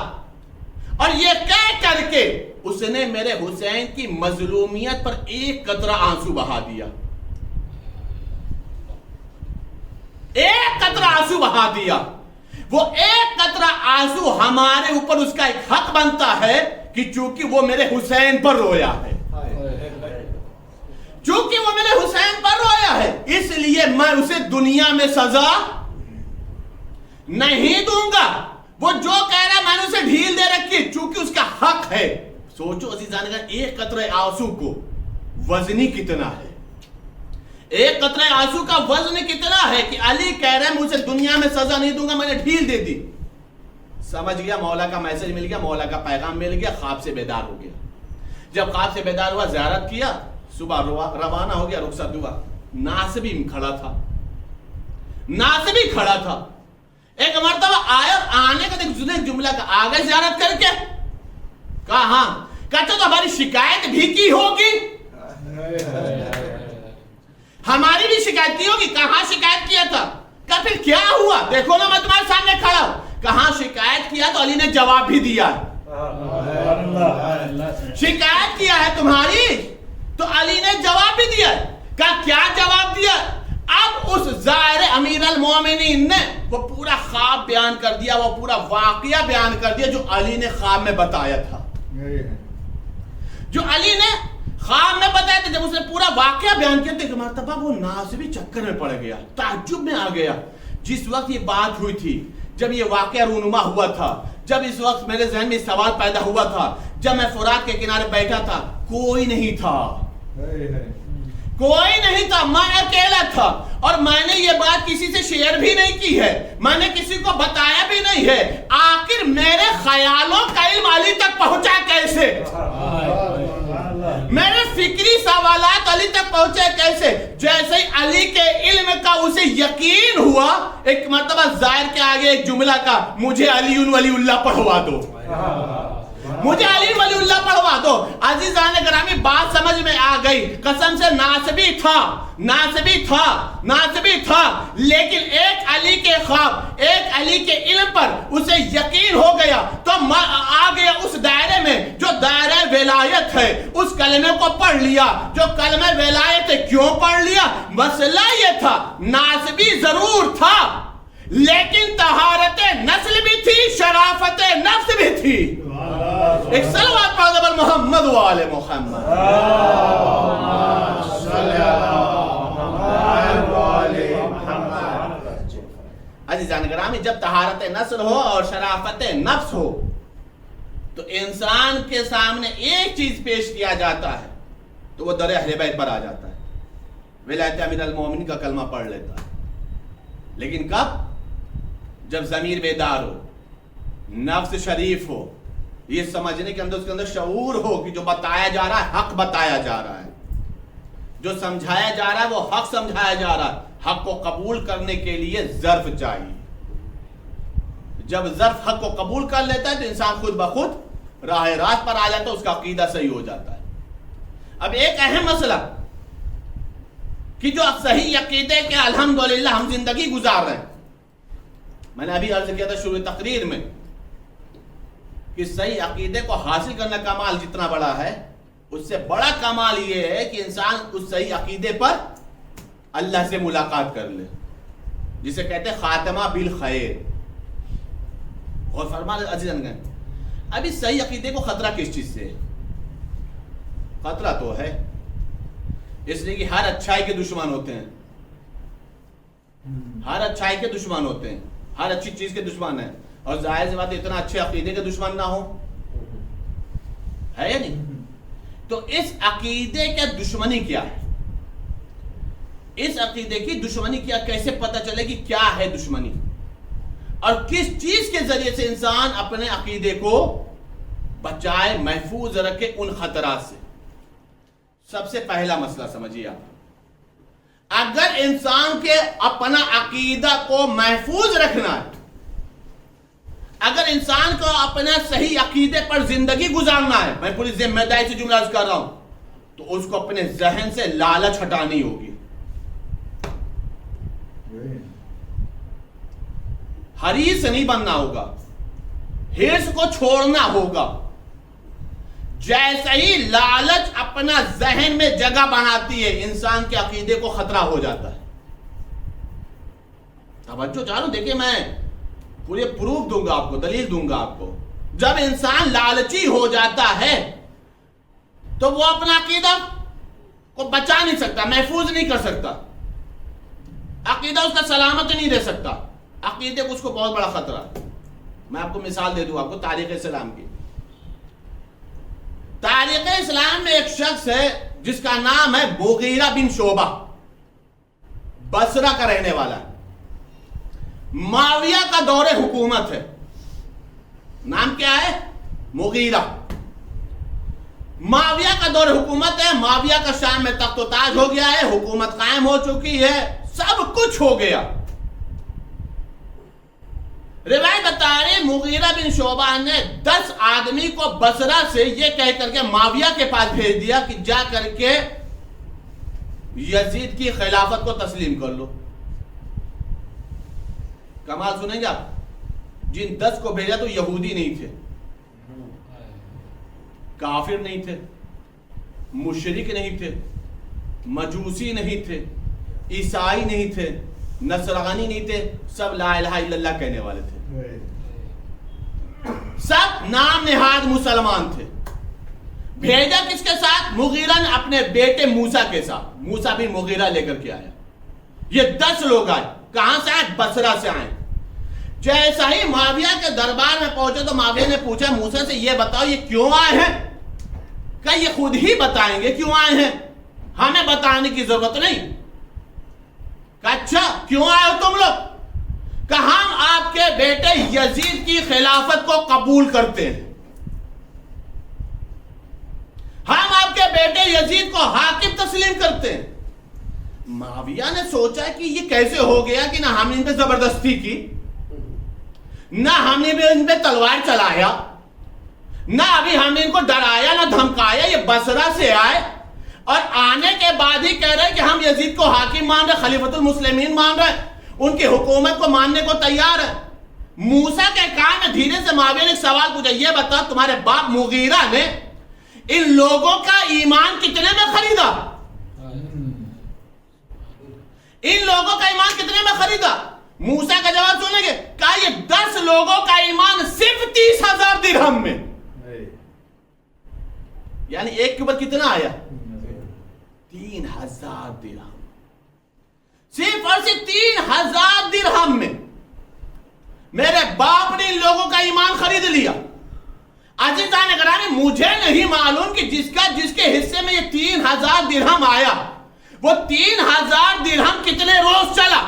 اور یہ کہہ کر کے اس نے میرے حسین کی مظلومیت پر ایک قطرہ آنسو بہا دیا، ایک قطرہ آنسو بہا دیا۔ وہ ایک قطرہ آنسو ہمارے اوپر اس کا ایک حق بنتا ہے کہ چونکہ وہ میرے حسین پر رویا ہے، چونکہ وہ میرے حسین پر رویا ہے، اس لیے میں اسے دنیا میں سزا نہیں دوں گا۔ وہ جو کہہ رہا ہے میں نے اسے ڈھیل دے رکھی، چونکہ اس کا حق ہے۔ سوچو عزیزان کا ایک قطرہ آنسو کو وزنی کتنا ہے، ایک قطرہ آنسو کا وزن کتنا ہے کہ علی کہہ رہے ہیں میں اسے دنیا میں سزا نہیں دوں گا، میں نے ڈھیل دے دی۔ سمجھ گیا، مولا کا میسج مل گیا، مولا کا پیغام مل گیا، خواب سے بیدار ہو گیا۔ جب خواب سے بیدار ہوا، زیارت کیا، صبح روانہ ہو گیا، رخصت ہوا۔ ناصبی کھڑا تھا، ناصبی کھڑا تھا۔ ایک مرتبہ آیا، آنے کا دیکھ جملہ کا، آگے زیارت کر کے کہا ہاں، کہتا تو ہماری شکایت بھی کی ہوگی، ہماری بھی شکایت کی ہوگی۔ کہاں شکایت کیا تھا؟ کہ پھر کیا ہوا؟ دیکھو نا میں تمہارے سامنے کھڑا ہوں۔ کہاں شکایت کیا تو علی نے جواب بھی دیا ہے، شکایت کیا ہے تمہاری تو علی نے جواب بھی دیا ہے۔ کہا کیا جواب دیا؟ اب اس ظاہر امیر المومنین نے وہ پورا خواب بیان کر دیا، وہ پورا واقعہ بیان کر دیا جو علی نے خواب میں بتایا تھا، جو علی نے خواب میں بتایا تھا۔ جب اس نے پورا واقعہ بیان کیا تو ایک مرتبہ وہ ناصبی چکر میں پڑ گیا، تعجب میں آ گیا۔ جس وقت یہ بات ہوئی تھی، جب یہ واقعہ رونما ہوا تھا، جب اس وقت میرے ذہن میں سوال پیدا ہوا تھا، جب میں فرات کے کنارے بیٹھا تھا، کوئی نہیں تھا، کوئی نہیں تھا، میں اکیلا تھا، اور میں نے یہ بات کسی سے شیئر بھی نہیں کی ہے، میں نے کسی کو بتایا بھی نہیں ہے۔ آخر میرے خیالوں کا علم علی تک پہنچا کیسے؟ میرے فکری سوالات علی تک پہنچے کیسے؟ جیسے ہی علی کے علم کا اسے یقین ہوا، ایک مرتبہ ظاہر کے آگے ایک جملہ کا، مجھے علی ولی اللہ پڑھوا دو، مجھے علی ولی اللہ پڑھوا دو۔ عزیزان گرامی بات سمجھ میں آ گئی، قسم سے ناصبی تھا، ناصبی تھا، ناصبی تھا، لیکن ایک علی کے خواب، ایک علی کے علم پر اسے یقین ہو گیا تو آ گیا اس دائرے میں جو دائرہ ولایت ہے، اس کلمے کو پڑھ لیا جو کلمہ ولایت ہے۔ کیوں پڑھ لیا؟ مسئلہ یہ تھا، ناصبی ضرور تھا لیکن طہارت نسل بھی تھی، شرافت نفس بھی تھی۔ ایک صلوات پڑھ دو محمد و آل محمد۔ عزیزان گرامی جب طہارت نسل ہو اور شرافت نفس ہو تو انسان کے سامنے ایک چیز پیش کیا جاتا ہے تو وہ در اہل بیت پر آ جاتا ہے، ولایت امیر المومنین کا کلمہ پڑھ لیتا ہے۔ لیکن کب؟ جب ضمیر بیدار ہو، نفس شریف ہو، یہ سمجھنے کے اندر اس کے اندر شعور ہو کہ جو بتایا جا رہا ہے حق بتایا جا رہا ہے، جو سمجھایا جا رہا ہے وہ حق سمجھایا جا رہا ہے. حق کو قبول کرنے کے لیے ظرف چاہیے. جب ظرف حق کو قبول کر لیتا ہے تو انسان خود بخود راہ راست پر آ جاتا ہے، اس کا عقیدہ صحیح ہو جاتا ہے. اب ایک اہم مسئلہ کہ جو صحیح عقیدے کے الحمدللہ ہم زندگی گزار رہے ہیں، میں نے ابھی عرض کیا تھا شروع تقریر میں کہ صحیح عقیدے کو حاصل کرنا کمال جتنا بڑا ہے، اس سے بڑا کمال یہ ہے کہ انسان اس صحیح عقیدے پر اللہ سے ملاقات کر لے، جسے کہتے ہیں خاتمہ بالخیر. اور فرمان عزیزان گئے ابھی صحیح عقیدے کو خطرہ کس چیز سے ہے؟ خطرہ تو ہے اس لیے کہ ہر اچھائی کے دشمن ہوتے ہیں، ہر اچھائی کے دشمن ہوتے ہیں، ہر اچھی چیز کے دشمن ہیں. اور ظاہر سی بات اتنا اچھے عقیدے کے دشمن نہ ہو، ہے یا نہیں؟ تو اس عقیدے کا دشمنی کیا ہے؟ اس عقیدے کی دشمنی کیا، کیسے پتہ چلے کہ کیا ہے دشمنی، اور کس چیز کے ذریعے سے انسان اپنے عقیدے کو بچائے، محفوظ رکھے ان خطرات سے؟ سب سے پہلا مسئلہ سمجھیے آپ، اگر انسان کے اپنا عقیدہ کو محفوظ رکھنا ہے، اگر انسان کو اپنا صحیح عقیدے پر زندگی گزارنا ہے، میں پوری ذمہ داری سے جملہ عرض کر رہا ہوں، تو اس کو اپنے ذہن سے لالچ ہٹانی ہوگی، حریص نہیں بننا ہوگا، حرص کو چھوڑنا ہوگا. جیسے ہی لالچ اپنا ذہن میں جگہ بناتی ہے، انسان کے عقیدے کو خطرہ ہو جاتا ہے. توجہ چاہوں، دیکھیں میں پورے پروف دوں گا آپ کو، دلیل دوں گا آپ کو. جب انسان لالچی ہو جاتا ہے تو وہ اپنا عقیدہ کو بچا نہیں سکتا، محفوظ نہیں کر سکتا، عقیدہ اس کا سلامت نہیں رہ سکتا. عقیدے کو اس کو بہت بڑا خطرہ ہے. میں آپ کو مثال دے دوں آپ کو تاریخ اسلام کی. تاریخ اسلام میں ایک شخص ہے جس کا نام ہے مغیرہ بن شعبہ، بصرہ کا رہنے والا ہے. معاویہ کا دور حکومت ہے. نام کیا ہے؟ مغیرہ. معاویہ کا دور حکومت ہے. معاویہ کا شام میں تخت و تاج ہو گیا ہے، حکومت قائم ہو چکی ہے، سب کچھ ہو گیا. روایت بتا رہے مغیرہ بن شعبہ نے 10 آدمی کو بصرہ سے یہ کہہ کر کے معاویہ کے پاس بھیج دیا کہ جا کر کے یزید کی خلافت کو تسلیم کر لو. کمال سنیں گے آپ، جن 10 کو بھیجا تو یہودی نہیں تھے، کافر نہیں تھے، مشرک نہیں تھے، مجوسی نہیں تھے، عیسائی نہیں تھے، نصرانی نہیں تھے، سب لا الہ الا اللہ کہنے والے تھے، سب نام نہاد مسلمان تھے. بھیجا کس کے ساتھ؟ مغیرہ نے اپنے بیٹے موسیٰ کے ساتھ. موسیٰ بن مغیرہ لے کر کے آیا. یہ 10 لوگ آئے. کہاں سے آئے؟ بصرہ سے آئے. جیسا ہی معاویہ کے دربار میں پہنچے تو معاویہ نے پوچھا موسیٰ سے یہ بتاؤ یہ کیوں آئے ہیں؟ کہ یہ خود ہی بتائیں گے کیوں آئے ہیں، ہمیں بتانے کی ضرورت نہیں. کہ اچھا کیوں آئے ہو تم لوگ؟ کہ ہم آپ کے بیٹے یزید کی خلافت کو قبول کرتے ہیں، ہم آپ کے بیٹے یزید کو حاکم تسلیم کرتے ہیں. معاویہ نے سوچا کہ یہ کیسے ہو گیا کہ نہ ہم نے ان پہ زبردستی کی، نہ ہم نے بھی ان پہ تلوار چلایا، نہ ابھی ہم نے ان کو ڈرایا نہ دھمکایا. یہ بصرہ سے آئے اور آنے کے بعد ہی کہہ رہے کہ ہم یزید کو حاکم مان رہے، خلیفۃ المسلمین مان رہے، ان کی حکومت کو ماننے کو تیار ہے. موسیٰ کے کان میں دھیرے سے معاویہ نے ایک سوال پوچھا، یہ بتا تمہارے باپ مغیرہ نے ان لوگوں کا ایمان کتنے میں خریدا؟ ان لوگوں کا ایمان کتنے میں خریدا؟ موسیٰ کا جواب سنیں گے، کہا یہ 10 لوگوں کا ایمان صرف 30,000 درہم میں. یعنی ایک کے اوپر کتنا آیا؟ 3,000 درہم. صرف اور صرف 3,000 درہم میں میرے باپ نے ان لوگوں کا ایمان خرید لیا. عزیزان گرامی، مجھے نہیں معلوم کہ جس کے حصے میں یہ 3,000 درہم آیا وہ 3,000 درہم کتنے روز چلا.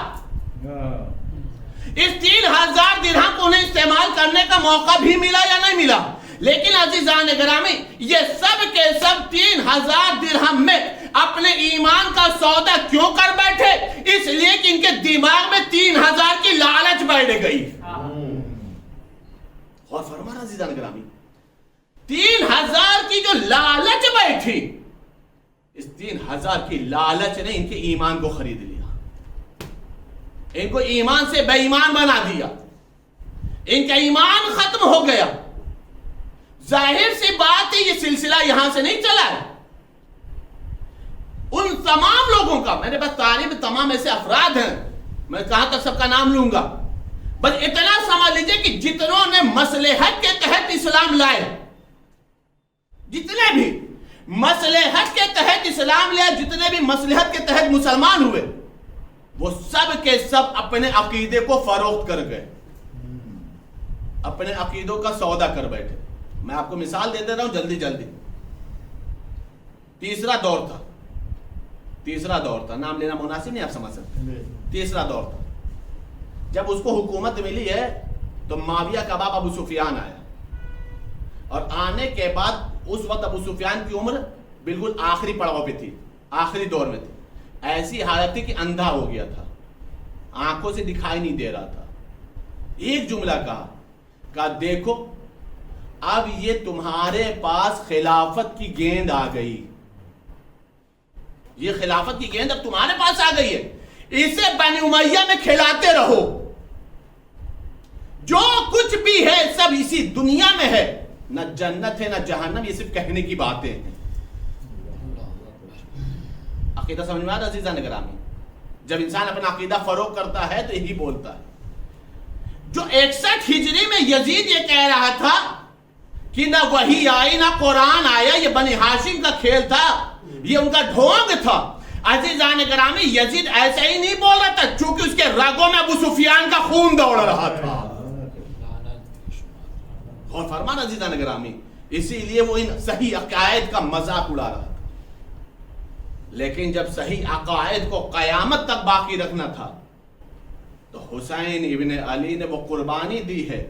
اس 3000 درہم کو انہیں استعمال کرنے کا موقع بھی ملا یا نہیں ملا؟ لیکن عزیزان گرامی یہ سب کے سب 3000 درہم میں اپنے ایمان کا سودا کیوں کر بیٹھے؟ اس لیے کہ ان کے دماغ میں 3000 کی لالچ بیٹھ گئی. اور فرمانا عزیزان گرامی 3000 کی جو لالچ بیٹھی، اس 3000 کی لالچ نے ان کے ایمان کو خرید لیا، ان کو ایمان سے بے ایمان بنا دیا، ان کا ایمان ختم ہو گیا. ظاہر سی بات ہے یہ سلسلہ یہاں سے نہیں چلا ہے. ان تمام لوگوں کا میرے پاس تعریف تمام ایسے افراد ہیں، میں کہاں تک سب کا نام لوں گا، بس اتنا سمجھ لیجئے کہ جتنوں نے مصلحت کے تحت اسلام لائے، جتنے بھی مصلحت کے تحت اسلام لیا، جتنے بھی مصلحت کے تحت مسلمان ہوئے، وہ سب کے سب اپنے عقیدے کو فروخت کر گئے، اپنے عقیدوں کا سودا کر بیٹھے. میں آپ کو مثال دے رہا ہوں جلدی جلدی. تیسرا دور تھا، نام لینا مناسب نہیں، آپ سمجھ سکتے. تیسرا دور تھا جب اس کو حکومت ملی ہے تو معاویہ کا باپ ابو سفیان آیا، اور آنے کے بعد اس وقت ابو سفیان کی عمر بالکل آخری پڑاؤ پہ تھی، آخری دور میں تھی. ایسی حالت تھی کہ اندھا ہو گیا تھا، آنکھوں سے دکھائی نہیں دے رہا تھا. ایک جملہ کہا دیکھو اب یہ تمہارے پاس خلافت کی گیند آ گئی، یہ خلافت کی گیند اب تمہارے پاس آ گئی ہے، اسے بنی امیہ میں کھلاتے رہو، جو کچھ بھی ہے سب اسی دنیا میں ہے، نہ جنت ہے نہ جہنم، یہ صرف کہنے کی باتیں ہیں. عقیدہ سمجھ میں آ رہا عزیزان گرامی؟ جب انسان اپنا عقیدہ فروغ کرتا ہے تو یہی بولتا ہے. جو 61 ہجری میں یزید یہ کہہ رہا تھا کہ نہ وحی آئی نہ قرآن آیا، یہ بنی ہاشم کا کھیل تھا، یہ ان کا ڈھونگ تھا. عزیزان گرامی یزید ایسا ہی نہیں بول رہا تھا، چونکہ اس کے رگوں میں ابو سفیان کا خون دوڑ رہا تھا. اور فرمان عزیزان گرامی اسی لیے وہ ان صحیح عقائد کا مذاق اڑا رہا تھا. لیکن جب صحیح عقائد کو قیامت تک باقی رکھنا تھا تو حسین ابن علی نے وہ قربانی دی ہے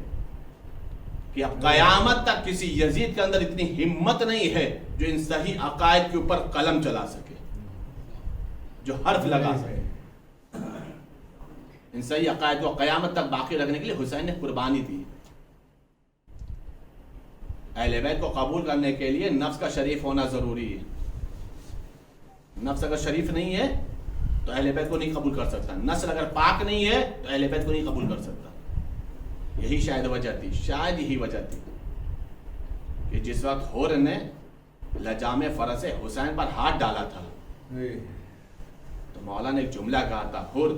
کہ اب قیامت تک کسی یزید کے اندر اتنی ہمت نہیں ہے جو ان صحیح عقائد کے اوپر قلم چلا سکے، جو حرف لگا سکے. ان صحیح عقائد کو قیامت تک باقی رکھنے کے لیے حسین نے قربانی دی. اہل بیت کو قبول کرنے کے لیے نفس کا شریف ہونا ضروری ہے. نفس اگر شریف نہیں ہے تو اہل بیت کو نہیں قبول کر سکتا، نسل اگر پاک نہیں ہے تو اہل بیت کو نہیں قبول کر سکتا. یہی شاید وجہ تھی، شاید یہی وجہ تھی کہ جس وقت حور نے لجام فرس حسین پر ہاتھ ڈالا تھا تو مولا نے ایک جملہ کہا تھا، حور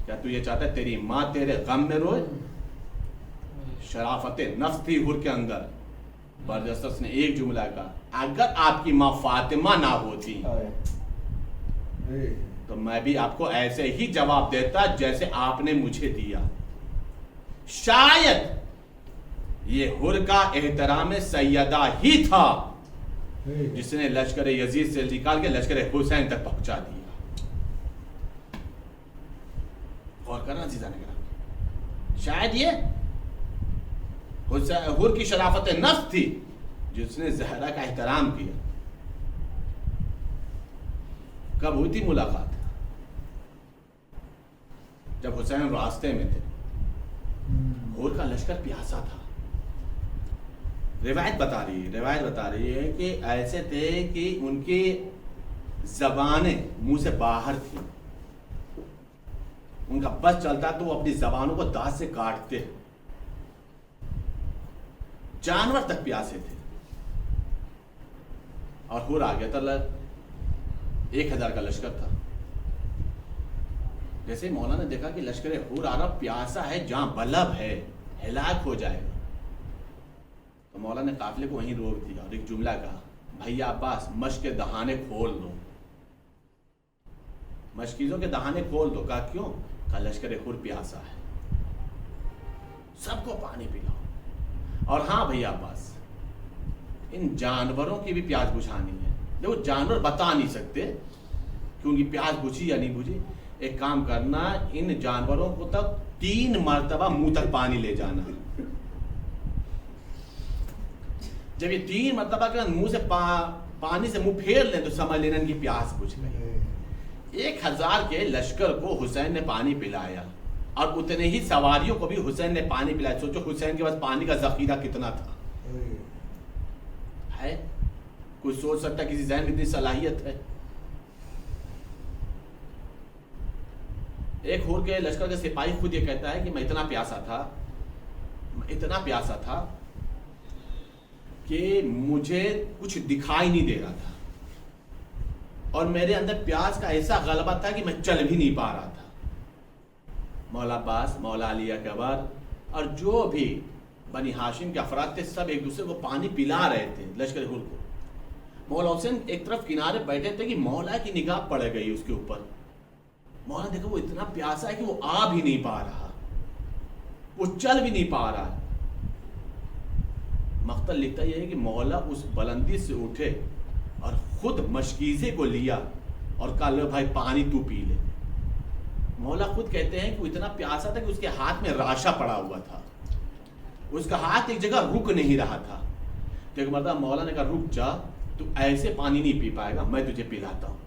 کیا تو یہ چاہتا ہے تیری ماں تیرے غم میں روئے؟ شرافت نفس تھی حور کے اندر. بردست نے ایک جملہ کہا، اگر آپ کی ماں فاطمہ نہ ہوتی تو میں بھی آپ کو ایسے ہی جواب دیتا جیسے آپ نے مجھے دیا. شاید یہ حر کا احترام سیدہ ہی تھا جس نے لشکر یزید سے نکال کے لشکر حسین تک پہنچا دیا. غور کرنا عزیزان گرامی، شاید یہ حر کی شرافت نفس تھی جس نے زہرا کا احترام کیا. کب ہوئی تھی ملاقات؟ جب حسین راستے میں تھے، حر کا لشکر پیاسا تھا. روایت بتا رہی ہے کہ ایسے تھے کہ ان کی زبانیں منہ سے باہر تھیں، ان کا بس چلتا تو وہ اپنی زبانوں کو دانت سے کاٹتے. جانور تک پیاسے تھے. اور حر آ گیا تھا، 1000 کا لشکر تھا. جیسے مولا نے دیکھا کہ لشکر حر آ رہا، پیاسا ہے، جہاں بلب ہے ہلاک ہو جائے گا، تو مولا نے قافلے کو وہیں روک دیا اور ایک جملہ کہا، بھیا عباس مشق کے دہانے کھول دو، مشکیزوں کے دہانے کھول دو. کہا کیوں؟ کہا لشکر حر پیاسا ہے، سب کو پانی پلاؤ. اور ہاں بھیا عباس، ان جانوروں کی بھی پیاس بجھانی ہے. دیکھو جانور بتا نہیں سکتے کہ ان کی پیاس بجھی یا نہیں بجھی. ایک کام کرنا، ان جانوروں کو تک 3 مرتبہ منہ تک پانی لے جانا. جب یہ 3 مرتبہ کے منہ سے پانی سے منہ پھیر لیں تو سمجھ لینا ان کی پیاس بجھ گئی. 1000 کے لشکر کو حسین نے پانی پلایا اور اتنے ہی سواریوں کو بھی حسین نے پانی پلایا. سوچو حسین کے پاس پانی کا ذخیرہ کتنا تھا. ہے کوئی سوچ سکتا کسی ذہن میں اتنی صلاحیت ہے؟ ایک ہور کے لشکر کا سپاہی خود یہ کہتا ہے کہ میں اتنا پیاسا تھا کہ مجھے کچھ دکھائی نہیں دے رہا تھا اور میرے اندر پیاس کا ایسا غلبہ تھا کہ میں چل بھی نہیں پا رہا تھا. مولا عباس، مولا علی اکبر اور جو بھی بنی ہاشم کے افراد تھے سب ایک دوسرے کو پانی پلا رہے تھے لشکر ہور کو. مولا حسین ایک طرف کنارے بیٹھے تھے کہ مولا کی نگاہ پڑ گئی اس کے اوپر. مولا نے دیکھا وہ اتنا پیاسا ہے کہ وہ آ بھی نہیں پا رہا, وہ چل بھی نہیں پا رہا. مقتل لکھتا یہ ہے کہ مولا اس بلندی سے اٹھے اور خود مشکیزے کو لیا اور کہا لو بھائی پانی تو پی لے. مولا خود کہتے ہیں کہ وہ اتنا پیاسا تھا کہ اس کے ہاتھ میں راشا پڑا ہوا تھا, اس کا ہاتھ ایک جگہ رک نہیں رہا تھا. تو ایک مرتبہ مولا نے کہا رک جا, تو ایسے پانی نہیں پی پائے گا, میں تجھے پلاتا ہوں.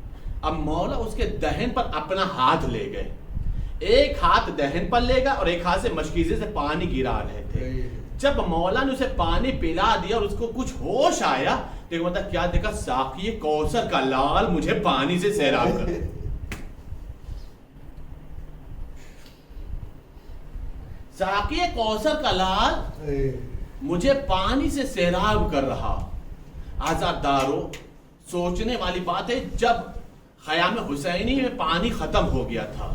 اب مولا اس کے دہن پر اپنا ہاتھ لے گئے, ایک ہاتھ دہن پر لے گا اور ایک ہاتھ سے مشکیزے سے پانی گرا رہے تھے. جب مولا نے اسے پانی پلا دیا اور اس کو کچھ ہوش آیا تو ایک مرتبہ کیا دیکھا, ساقی کوثر کا لال مجھے پانی سے سیراب کر. ساقی کوثر کا لال مجھے پانی سے سیراب کر رہا. آزادارو, سوچنے والی بات ہے, جب خیام حسینی میں پانی ختم ہو گیا تھا,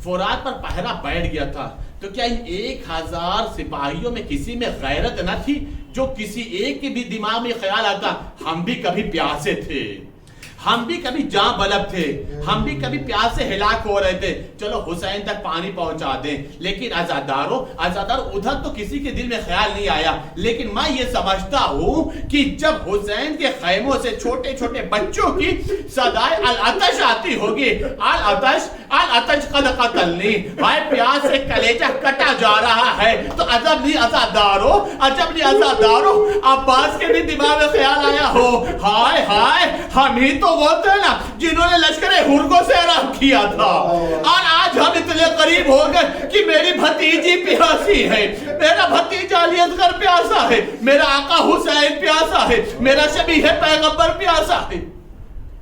فرات پر پہرا بیٹھ گیا تھا, تو کیا ان 1000 سپاہیوں میں کسی میں غیرت نہ تھی جو کسی ایک کے بھی دماغ میں خیال آتا ہم بھی کبھی پیاسے تھے, ہم بھی کبھی جاں بلب تھے, ہم بھی کبھی پیاس سے ہلاک ہو رہے تھے, چلو حسین تک پانی پہنچا دیں. لیکن آزادارو ادھر تو کسی کے دل میں خیال نہیں آیا. لیکن میں یہ سمجھتا ہوں کہ جب حسین کے خیموں سے چھوٹے چھوٹے بچوں کی صدائے العطش آتی ہوگی, العطش قد قتلنی, بھائی پیاس سے کلیجہ کٹا جا رہا ہے, تو عجب نہیں آزادارو, عباس کے بھی دماغ میں خیال آیا ہو, ہائے ہائے ہم ہی تو وہ تھے نا جنہوں نے لشکر ہر کو سیراب کیا تھا, اور آج ہم اتنے قریب ہو گئے کہ میری بھتیجی پیاسی ہے, میرا بھتیجا علی اصغر پیاسا ہے, میرا آقا حسین پیاسا ہے, میرا شبیہ پیغمبر پیاسا ہے.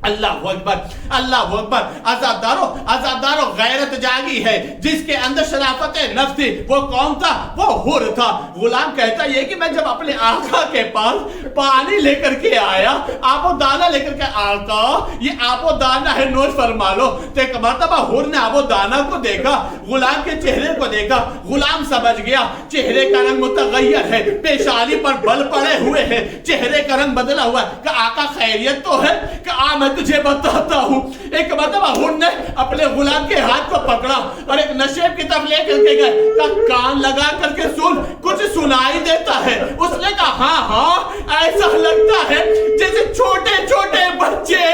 اللہ اکبر, اللہ اکبر. آزادارو غیرت جاگی ہے جس کے اندر شرافت نفس تھی. وہ کون تھا؟ وہ حر تھا. غلام کہتا یہ کہ میں جب اپنے آقا کے پاس پانی لے کر کے آیا, آب و دانہ لے کر کے, آقا یہ آب و دانہ ہے نوش فرما لو. تو ایک مرتبہ حر نے آب و دانہ کو دیکھا, غلام کے چہرے کو دیکھا, غلام سمجھ گیا چہرے کا رنگ متغیر ہے, پیشانی پر بل پڑے ہوئے ہیں, چہرے کا رنگ بدلا ہوا ہے. کہ آقا خیریت تو ہے؟ کہ میں تجھے بتاتا ہوں. ایک مرتبہ ہن نے اپنے غلام کے ہاتھ کو پکڑا اور ایک نشیب کی طرف لے کر کے گئے, کہا کان لگا کر کے سن, کچھ سنائی دیتا ہے. اس نے کہا ہاں ایسا لگتا ہے جیسے چھوٹے چھوٹے بچے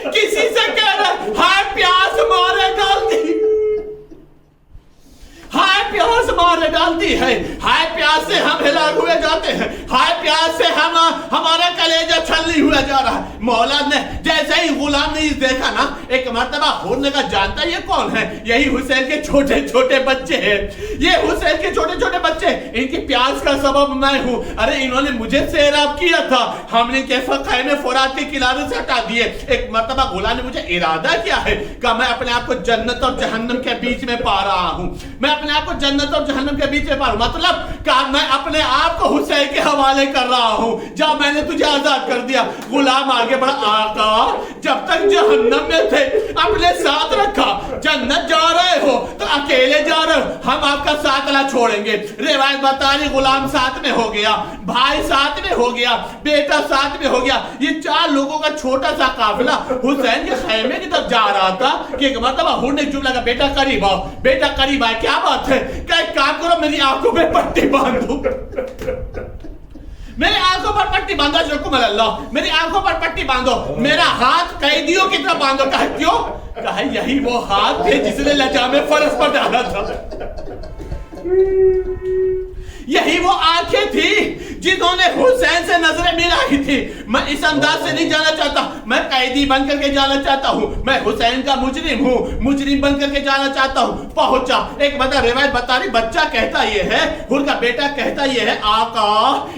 کسی سے کہہ رہے ہائے پیاس مارے ڈالتی, ہائے پیاس مارے ڈالتی ہے, ہائے پیاس سے ہم ہلاک ہوئے جاتے ہیں, ہائے پیاس سے ہمارا کلیجہ چھلنی ہوا جا رہا ہے. مولا نے جیسے ہی غلام نے دیکھا نا, ایک مرتبہ حر نے کہا جانتا یہ کون ہے؟ یہی حسین کے چھوٹے چھوٹے بچے ہیں, یہ حسین کے چھوٹے چھوٹے بچے, ان کی پیاس کا سبب میں ہوں. ارے انہوں نے مجھے سیراب کیا تھا, ہم نے کے خیمے فرات کے کنارے سے ہٹا دیے. ایک مرتبہ غلام نے مجھے ارادہ کیا ہے کہ میں اپنے آپ کو جنت اور جہنم کے بیچ میں پا رہا ہوں, میں اپنے آپ کو جنت اور جہنم کے بیچ میں پا رہا ہوں. مطلب کہ میں اپنے آپ کو حسین کے حوالے کر رہا ہوں, جب میں نے تجھے آزاد کر دیا. غلام آگے بڑھا, آقا جب تک جہنم میں تھے اپنے ساتھ رکھا, جنت جا رہے ہو تو اکیلے جا رہے ہو, ہم آپ کا ساتھ نہ چھوڑیں گے. روایت بتا رہی غلام ساتھ میں ہو گیا, بھائی ساتھ میں ہو گیا, بیٹا ساتھ میں ہو گیا. یہ 4 لوگوں کا چھوٹا سا قافلہ حسین کے خیمے کی طرف جا رہا تھا کہ ایک مرتبہ ہن نے جملہ کہا بیٹا قریب آؤ, بیٹا قریب آئے. کیا بات ہے؟ کہ ایک کام کرو میری آنکھوں پہ پٹی باندھو, میری آنکھوں پر پٹی باندھو, شکم اللہ, میری آنکھوں پر پٹی باندھو, میرا ہاتھ قیدیوں کی طرف باندھو. کہا کیوں؟ کہا یہی وہ ہاتھ تھے جس نے لجام فرس پر ڈالا تھا. یہی وہ آنکھیں تھی جنہوں نے حسین سے نظریں ملائی تھی. میں اس انداز سے نہیں جانا چاہتا, میں قیدی بن کر کے جانا چاہتا ہوں, میں حسین کا مجرم ہوں, مجرم بن کر کے جانا چاہتا ہوں. پہنچا, ایک روایت بتا رہی, بچہ کہتا یہ ہے, حر کا بیٹا کہتا یہ ہے, آقا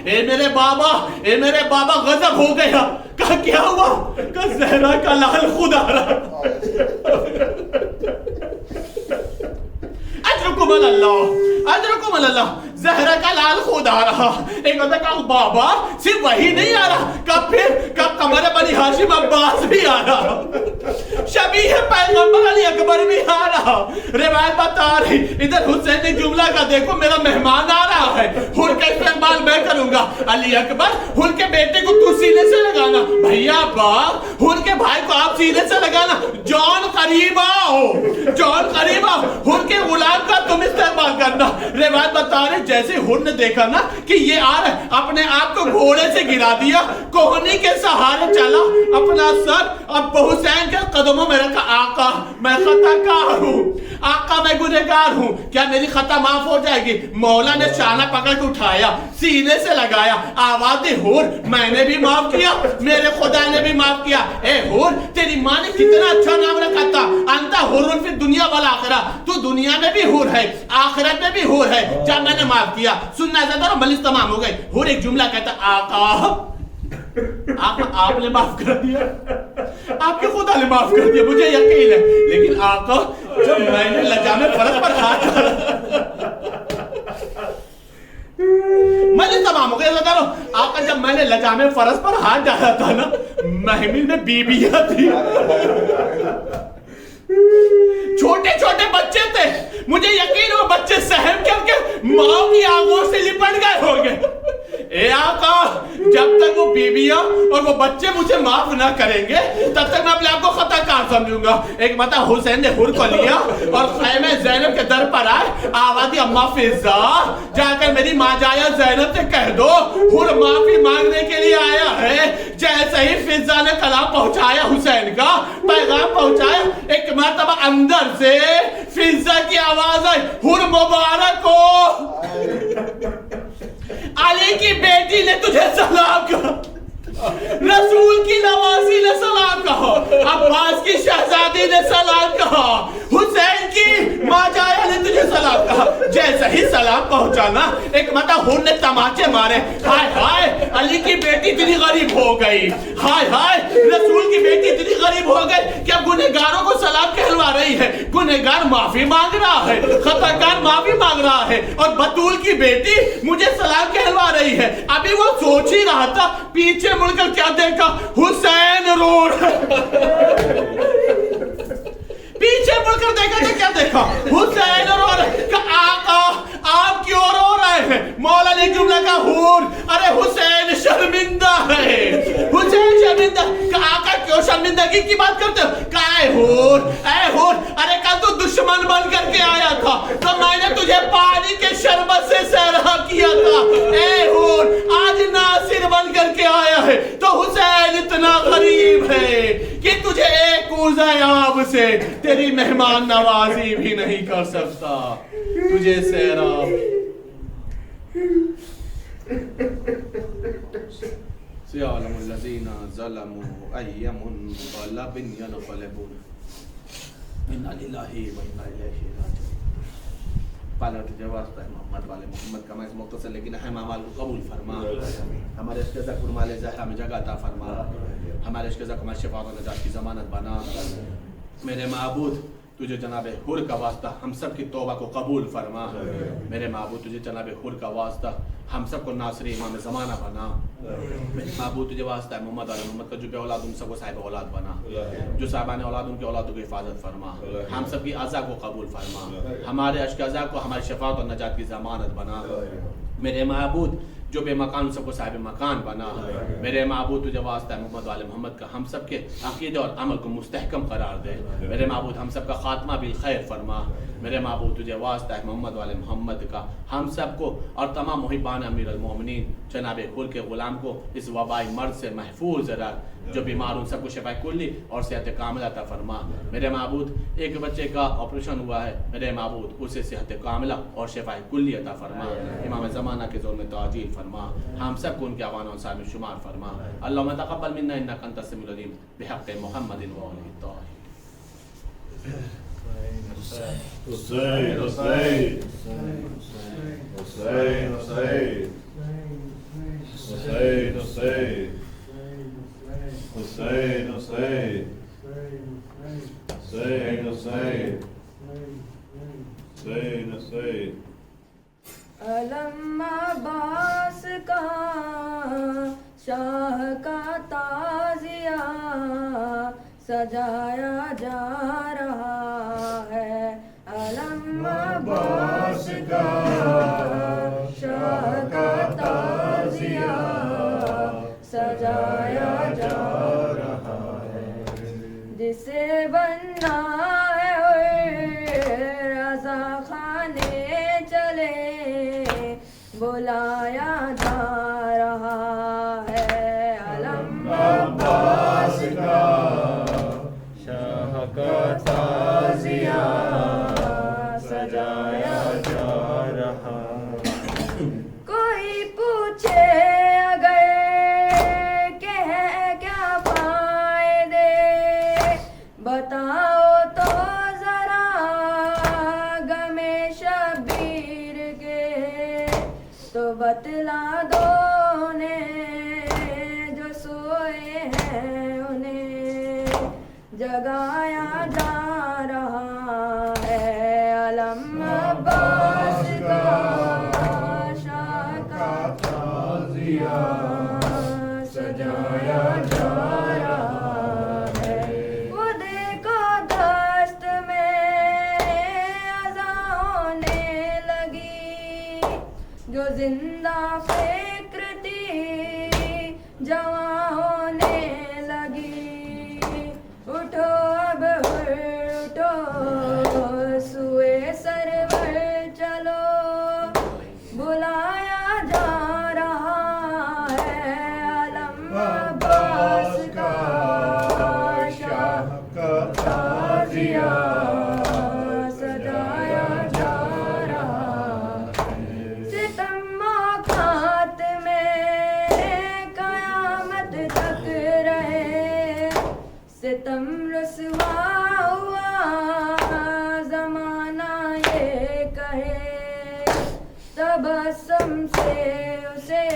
اے میرے بابا غضب ہو گیا. کہا کیا ہوا؟ کہا زہرا کا لال خود آ رہا. اجرکم اللہ, زہرا کا لال خود آ رہا. ایک بندہ کہا بابا صرف وہی نہیں آ رہا, کب قمر بنی ہاشم عباس بھی آ رہا, شبیہ پیغمبر علی اکبر بھی آ رہا. روایت بتا رہی, ادھر حسین نے جملہ کا دیکھو میرا مہمان آ رہا ہے, حر کا استقبال میں کروں گا. علی اکبر حر کے بیٹے کو تو سینے سے لگانا, بھیا باپ حر کے بھائی کو آپ سینے سے لگانا. جان قریب آؤ, حر کے غلام کا تم استعمال کرنا. روایت بتا رہے جیسے حر نے دیکھا نا کہ یہ آ رہا ہے, اپنے آپ کو گھوڑے سے گرا دیا, کوہنی کے سہارے چلا, اپنا سر اب حسین کے قدموں میں رکھا. آقا میں خطا کار ہوں, آقا میں گنہگار ہوں, کیا میری خطا معاف ہو جائے گی؟ مولا نے شانہ پکڑ کے اٹھایا, سینے سے لگایا, آواز دی حر میں نے بھی معاف کیا, میرے خدا نے بھی معاف کیا. اے حر تیری ماں نے کتنا اچھا نام رکھا تھا, انتا حر فی دنیا والآخرہ, تو دنیا میں بھی حر ہے آخرت میں بھی حر ہے, جب میں نے معاف کیا. سننا زیادہ اور مجلس تمام ہو گئی. حر ایک جملہ کہتا, آقا آپ نے معاف کر دیا, آپ کے خدا نے معاف کر دیا, مجھے یقین ہے, لیکن آقا جب میں نے لجام فرض پر ہاتھ مجھے تمام ہو گیا. آقا جب میں نے لجام فرض پر ہاتھ ڈالا تھا نا, محمل میں بیبیاں تھی, چھوٹے چھوٹے بچے تھے, مجھے یقین وہ بچے سہم کر کے ماں کی آنکھوں سے لپٹ گئے ہوں گے. اے آقا جب تک وہ بیویاں اور وہ بچے مجھے معاف نہ کریں گے تب تک میں اپنے آپ کو خطا کار سمجھوں گا. ایک بتا حسین نے حر کو لیا اور خیمہ زینب کے در پر آئے, آوازی اما فضا جا کر میری ماں جایا زینب سے کہہ دو حر معافی مانگنے کے لیے آیا ہے. جیسے ہی فضا نے کلام پہنچایا, حسین کا پیغام پہنچایا, ایک مرتبہ اندر سے فضا کی آواز آئی, حر مبارک ہو, علی کی بیٹی نے تجھے سلام کہا, رسول کی نوازی نے سلام کہا, عباس کی شہزادی نے سلام کہا, حسین کی ماں جایا نے تجھے سلام کہا. جیسا ہی سلام پہنچانا ایک حر نے تماچے مارے, ہائے ہائے علی کی بیٹی اتنی غریب ہو گئی, ہائے ہائے رسول کی بیٹی اتنی غریب ہو گئی کہ اب گنہگاروں کو سلام کہلوا رہی ہے, گنہگار معافی مانگ رہا ہے, خطاکار معافی مانگ رہا ہے, اور بطول کی بیٹی مجھے سلام کہلوا رہی ہے. ابھی وہ سوچ ہی رہا تھا, پیچھے مڑ کر کیا دیکھا, حسین رو پیچھے مڑ کر دیکھا تو کیا دیکھا, حسین رو رہے. کہ آقا آپ کیوں رو رہے ہیں؟ مولا نے جملہ کا حور, ارے حسین شرمندہ ہے, حسین شرمندہ. کہ آقا کیوں شرمندگی کی بات کرتے ہو؟ کہ اے حور, ارے کل تو دشمن بن کر کے آیا تھا تو میں نے تجھے پانی کے شربت سے سیرا کیا تھا, اے حور آج ناصر بن کر کے آیا ہے تو حسین اتنا غریب ہے کہ تجھے ایک کوزہ آب سے تیری مہمان نوازی بھی نہیں کر سکتا, تجھے سیراب. سیعلم الذین ظلموا ای منقلب ینقلبون انا للہ و انا الیہ راجعون. پالٹ جواز ہے محمد والے محمد کا میں مختصر لیکن اہم اعمال کو قبول فرما, ہمارے عشق ذکر مال زہرا میں جگہ عطا فرما, ہمارے عشق ذکر میں شفاعت و نجات کی ضمانت بنا. میرے معبود تجھے جناب حر کا واسطہ ہم سب کی توبہ کو قبول فرما. میرے معبود تجھے جناب حر کا واسطہ ہم سب کو ناصر امام زمانہ بنا. میرے معبود تجھے واسطہ ہے محمد علی محمد کا جو بے اولاد ان سب کو صاحب اولاد بنا, جو صاحبان اولاد ان کی اولادوں کی حفاظت فرما. ہم سب کی عزا کو قبول فرما, ہمارے عشق عزا کو ہماری شفاعت اور نجات کی ضمانت بنا. میرے معبود جو بے مکان سب کو صاحب مکان بنا. میرے معبود تجھے واسطہ محمد وال محمد کا ہم سب کے عقیدے اور عمل کو مستحکم قرار دے. میرے معبود ہم سب کا خاتمہ بالخیر فرما. میرے معبود تجھے واسطہ ہے محمد وال محمد کا ہم سب کو اور تمام محبان امیر المومنین جناب کل کے غلام کو اس وبائی مرض سے محفوظ رکھ. جو بیمار ان سب کو شفا کلی اور صحت کاملہ عطا فرما. میرے معبود ایک بچے کا آپریشن ہوا ہے، میرے معبود اسے صحت کاملہ اور شفا کلی عطا فرما. امام زمانہ کے زور میں تعجیل فرما. ہم سب کو ان کے عوان و انصار میں شمار فرما. اللہم تقبل منا انک انت السمیع العلیم بحق محمد و آلہ الطاہرین. حسین حسین حسین حسین حسین حسین حسین حسین حسین حسین حسین حسین. علم عباس کا شاہ کا تعزیہ سجایا جا رہا ہے. علم عباس کا شاہ کا تعزیہ سجایا جا رہا ہے. جسے بننا ہے رضا خانے چلے بلایا جا رہا ہے. علم عباس کا شاہ کا تعزیہ سجایا جا رہا. کوئی پوچھے اگر کہ ہے کیا فائدے بتاؤ تو ذرا غمِ شبیر کے تو بتلا دو انہیں جو سوئے ہیں انہیں جگایا جا رہا ہے. علم عباس کا شاہ کا تعزیہ سجایا جا رہا ہے. وہ دیکھو دست میں اذاں ہونے لگی جو زندہ فکر تھی جواں ہونے لگی. اٹھو اب اٹھو سوئے سرور چلو بلایا جا رہا ہے. علم عباس کا شاہ کا تعزیہ سجایا جا رہا ہے. ستم موقعات میں قیامت تک رہے ستم رسوا ہوا زمانہ یہ کہے تبسم سے اسے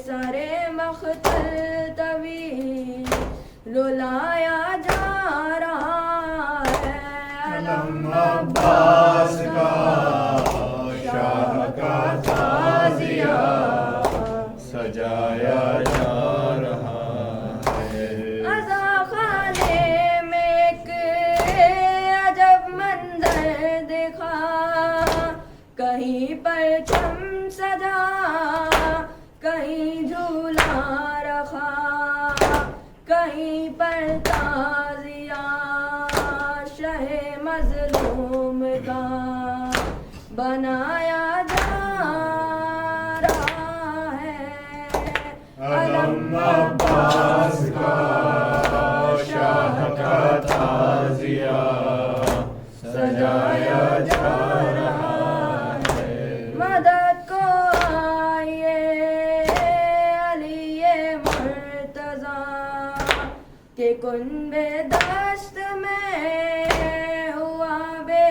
سارے مختل طویل رلایا جا رہا ہے. علم عباس کا شاہ کا تعزیہ سجایا جا رہا ہے. عزا خانے میں ایک عجب منظر دیکھا. کہیں پرچم سجا کہیں جھولا رکھا کہیں پر تعزیہ شہ مظلوم کا بنایا جا رہا ہے. علم عباس کا شاہ کا تعزیہ سجایا جا رہا ہے. مدد کو آئیے علی مرتضیٰ کہ کنبے دشت میں ہوا بے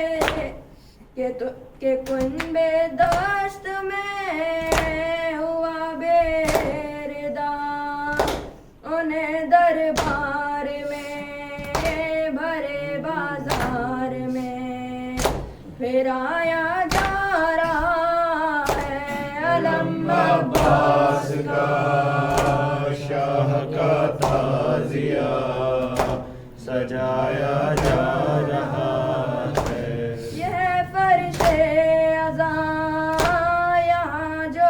کہ کنبے دشت میں ہوا بے ردا. انہیں دربار میں بھرے بازار میں پھرایا جا رہا ہے. علم عباس کا شاہ کا تعزیہ سجایا جا رہا ہے. یہ فرش اذاں یہاں جو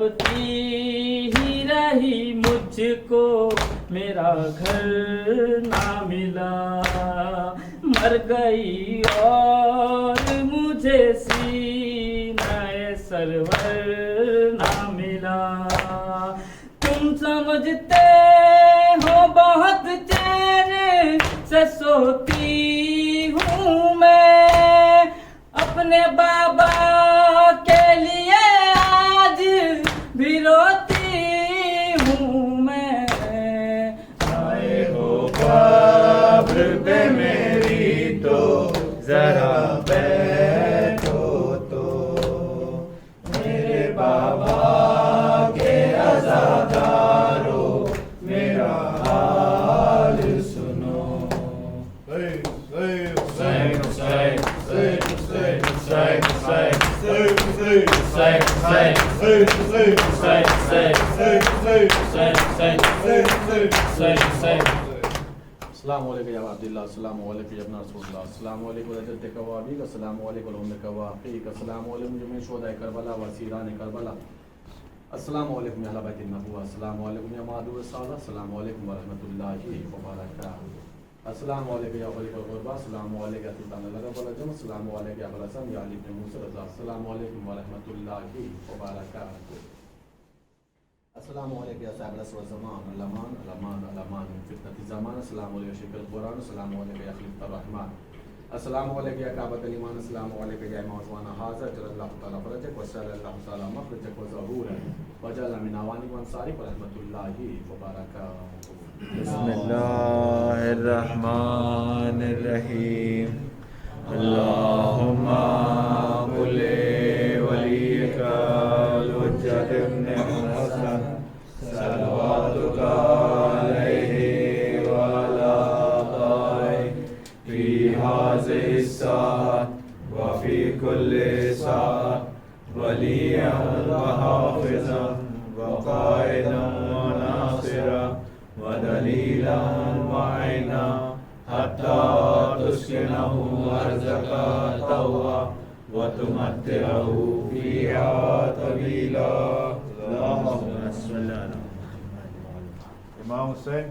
تڑپتی ہی رہی مجھ کو میرا گھر نہ ملا، مر گئی اور مجھے سینہ سرور نہ ملا۔ تم سمجھتے ہو بہت چین سے سوتی ہوں میں، اپنے بابا کے لیے آج بھی روتی ہوں میں۔ آئے ہو قبر پہ میری تو ذرا بیٹھو تو، میرے بابا کے عزادارو میرا حال سنو۔ Hussein, Hussein, Hussein, Hussein, Hussein, Hussein, Hussein, Hussein, Hussein, Hussein, Hussein, السلام علیکم یا عبداللہ، السلام علیکم یا ابن رسول اللہ، السلام علیکم رجل کوابیک، السلام علیکم الحمد کواقیک، السلام علیکم جميع شہداء کربلا و اسیران کربلا، السلام علیکم یا اہل بیت النبوہ، السلام علیکم یا معدود السادہ، السلام علیکم ورحمۃ اللہ وبرکاتہ، السلام علیکم یا خلیق القربہ، السلام علیکم یا سلطان العرب والعجم، السلام علیکم یا ابوالحسن یا علی بن موسی رضا، السلام علیکم ورحمۃ اللہ وبرکاتہ، السلام علیکم یا صاحب العصر والزمان، الامان الامان الامان من فتنة الزمان، السلام علیکم یا شیخ القرآن، السلام علیکم یا خلیفۃ الرحمن، السلام علیکم یا کعبۃ الایمان، السلام علیکم یا امام عثمان حاضر، جل اللہ تعالی فرجک وسل اللہ تعالی مخرجک وظہورک وجعل من عوانک وانصارک ورحمۃ اللہ وبرکاتہ۔ بسم اللہ الرحمن الرحیم، اللہم قل ولیک الحجۃ ابن الحسن صلواتک علیہ وعلی آبائہ فی ہذہ الساعۃ وفی کل ساعۃ ولیٰ وحافظا وقائدا وناصرا ودلیلا وعینا حتی تسکنہ ارضک طوعا وتمتعہ فیہا طویلا۔ اللہم صل علی محمد۔ امام حسین